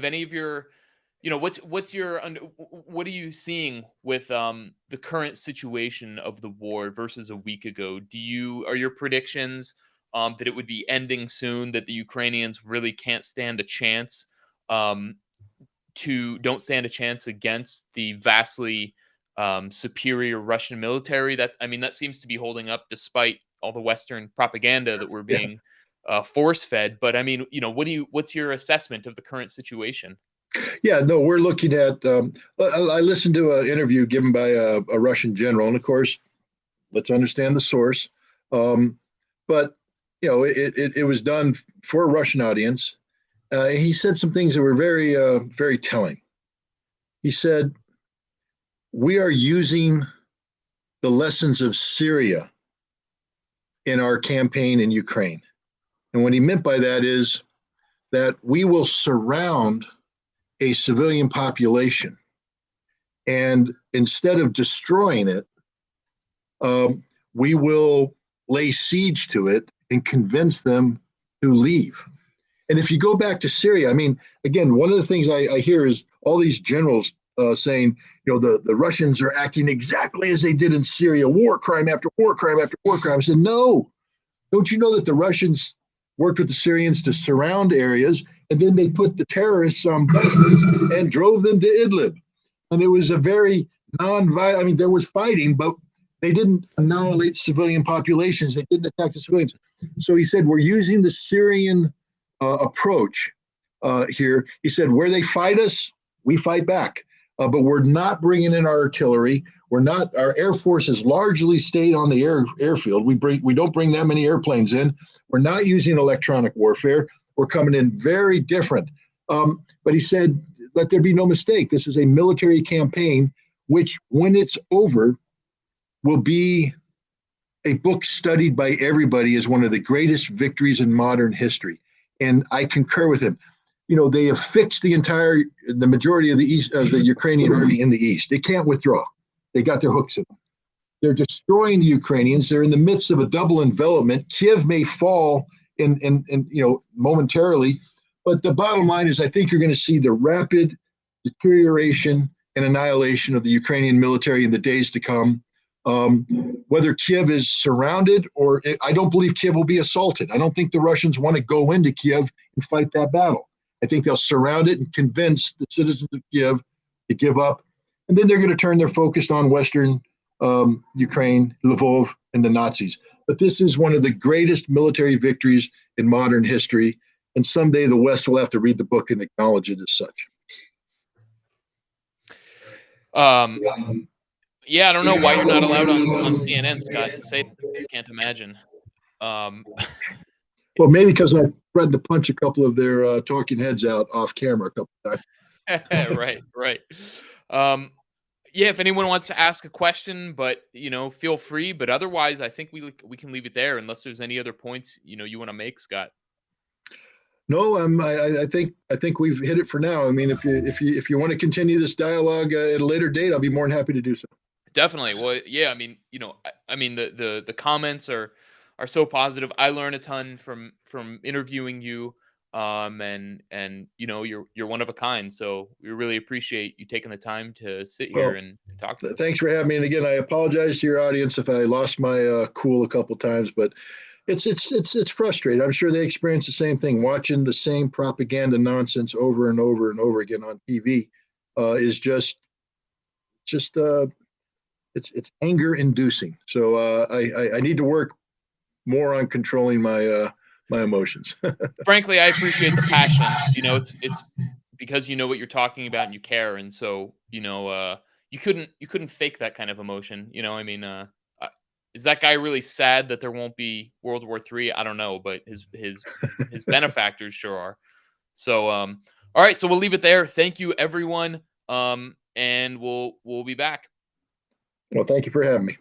any of your, what are you seeing with the current situation of the war versus a week ago? Are your predictions that it would be ending soon, that the Ukrainians really don't stand a chance against the vastly superior Russian military? That seems to be holding up despite all the Western propaganda that we're being force fed. But what's your assessment of the current situation? Yeah, no, we're looking at, I listened to an interview given by a Russian general, and of course, let's understand the source. But, it was done for a Russian audience. He said some things that were very, very telling. He said, we are using the lessons of Syria in our campaign in Ukraine. And what he meant by that is that we will surround a civilian population. And instead of destroying it, we will lay siege to it and convince them to leave. And if you go back to Syria, I mean, again, one of the things I hear is all these generals saying, the Russians are acting exactly as they did in Syria, war crime after war crime after war crime. I said, no, don't you know that the Russians worked with the Syrians to surround areas, and then they put the terrorists on buses and drove them to Idlib? And it was a very non-violent, I mean, there was fighting, but they didn't annihilate civilian populations. They didn't attack the civilians. So he said, we're using the Syrian approach here. He said, where they fight us, we fight back. But we're not bringing in our artillery. Our Air Force has largely stayed on the airfield. We don't bring that many airplanes in. We're not using electronic warfare. We're coming in very different. But he said, let there be no mistake. This is a military campaign, which when it's over, will be a book studied by everybody as one of the greatest victories in modern history. And I concur with him. They have fixed the majority of the Ukrainian army in the east. They can't withdraw. They got their hooks in them. They're destroying the Ukrainians. They're in the midst of a double envelopment. Kiev may fall in momentarily, but the bottom line is I think you're going to see the rapid deterioration and annihilation of the Ukrainian military in the days to come. Whether Kiev is surrounded or I don't believe Kiev will be assaulted. I don't think the Russians want to go into Kiev and fight that battle. I think they'll surround it and convince the citizens of Kiev to give up. And then they're going to turn their focus on Western Ukraine, Lvov, and the Nazis. But this is one of the greatest military victories in modern history. And someday the West will have to read the book and acknowledge it as such. Yeah, I don't know why you're not allowed on CNN, Scott, to say that. I can't imagine. Well, maybe because I threatened to punch a couple of their talking heads out off camera a couple of times. Right. Yeah, if anyone wants to ask a question, but feel free. But otherwise, I think we can leave it there unless there's any other points you want to make, Scott. No, I think we've hit it for now. I mean, if you want to continue this dialogue at a later date, I'll be more than happy to do so. Definitely. Well, yeah. I mean, the comments are so positive. I learn a ton from interviewing you. And you're one of a kind. So we really appreciate you taking the time to sit here and talk to us. Thanks for having me. And again, I apologize to your audience if I lost my cool a couple times, but it's frustrating. I'm sure they experience the same thing. Watching the same propaganda nonsense over and over and over again on TV is just it's anger inducing. So I need to work more on controlling my emotions. Frankly, I appreciate the passion. It's because you know what you're talking about and you care, and so you couldn't fake that kind of emotion. Is that guy really sad that there won't be World War III? I don't know, but his benefactors sure are. So all right, so we'll leave it there. Thank you, everyone, and we'll be back. Well, thank you for having me.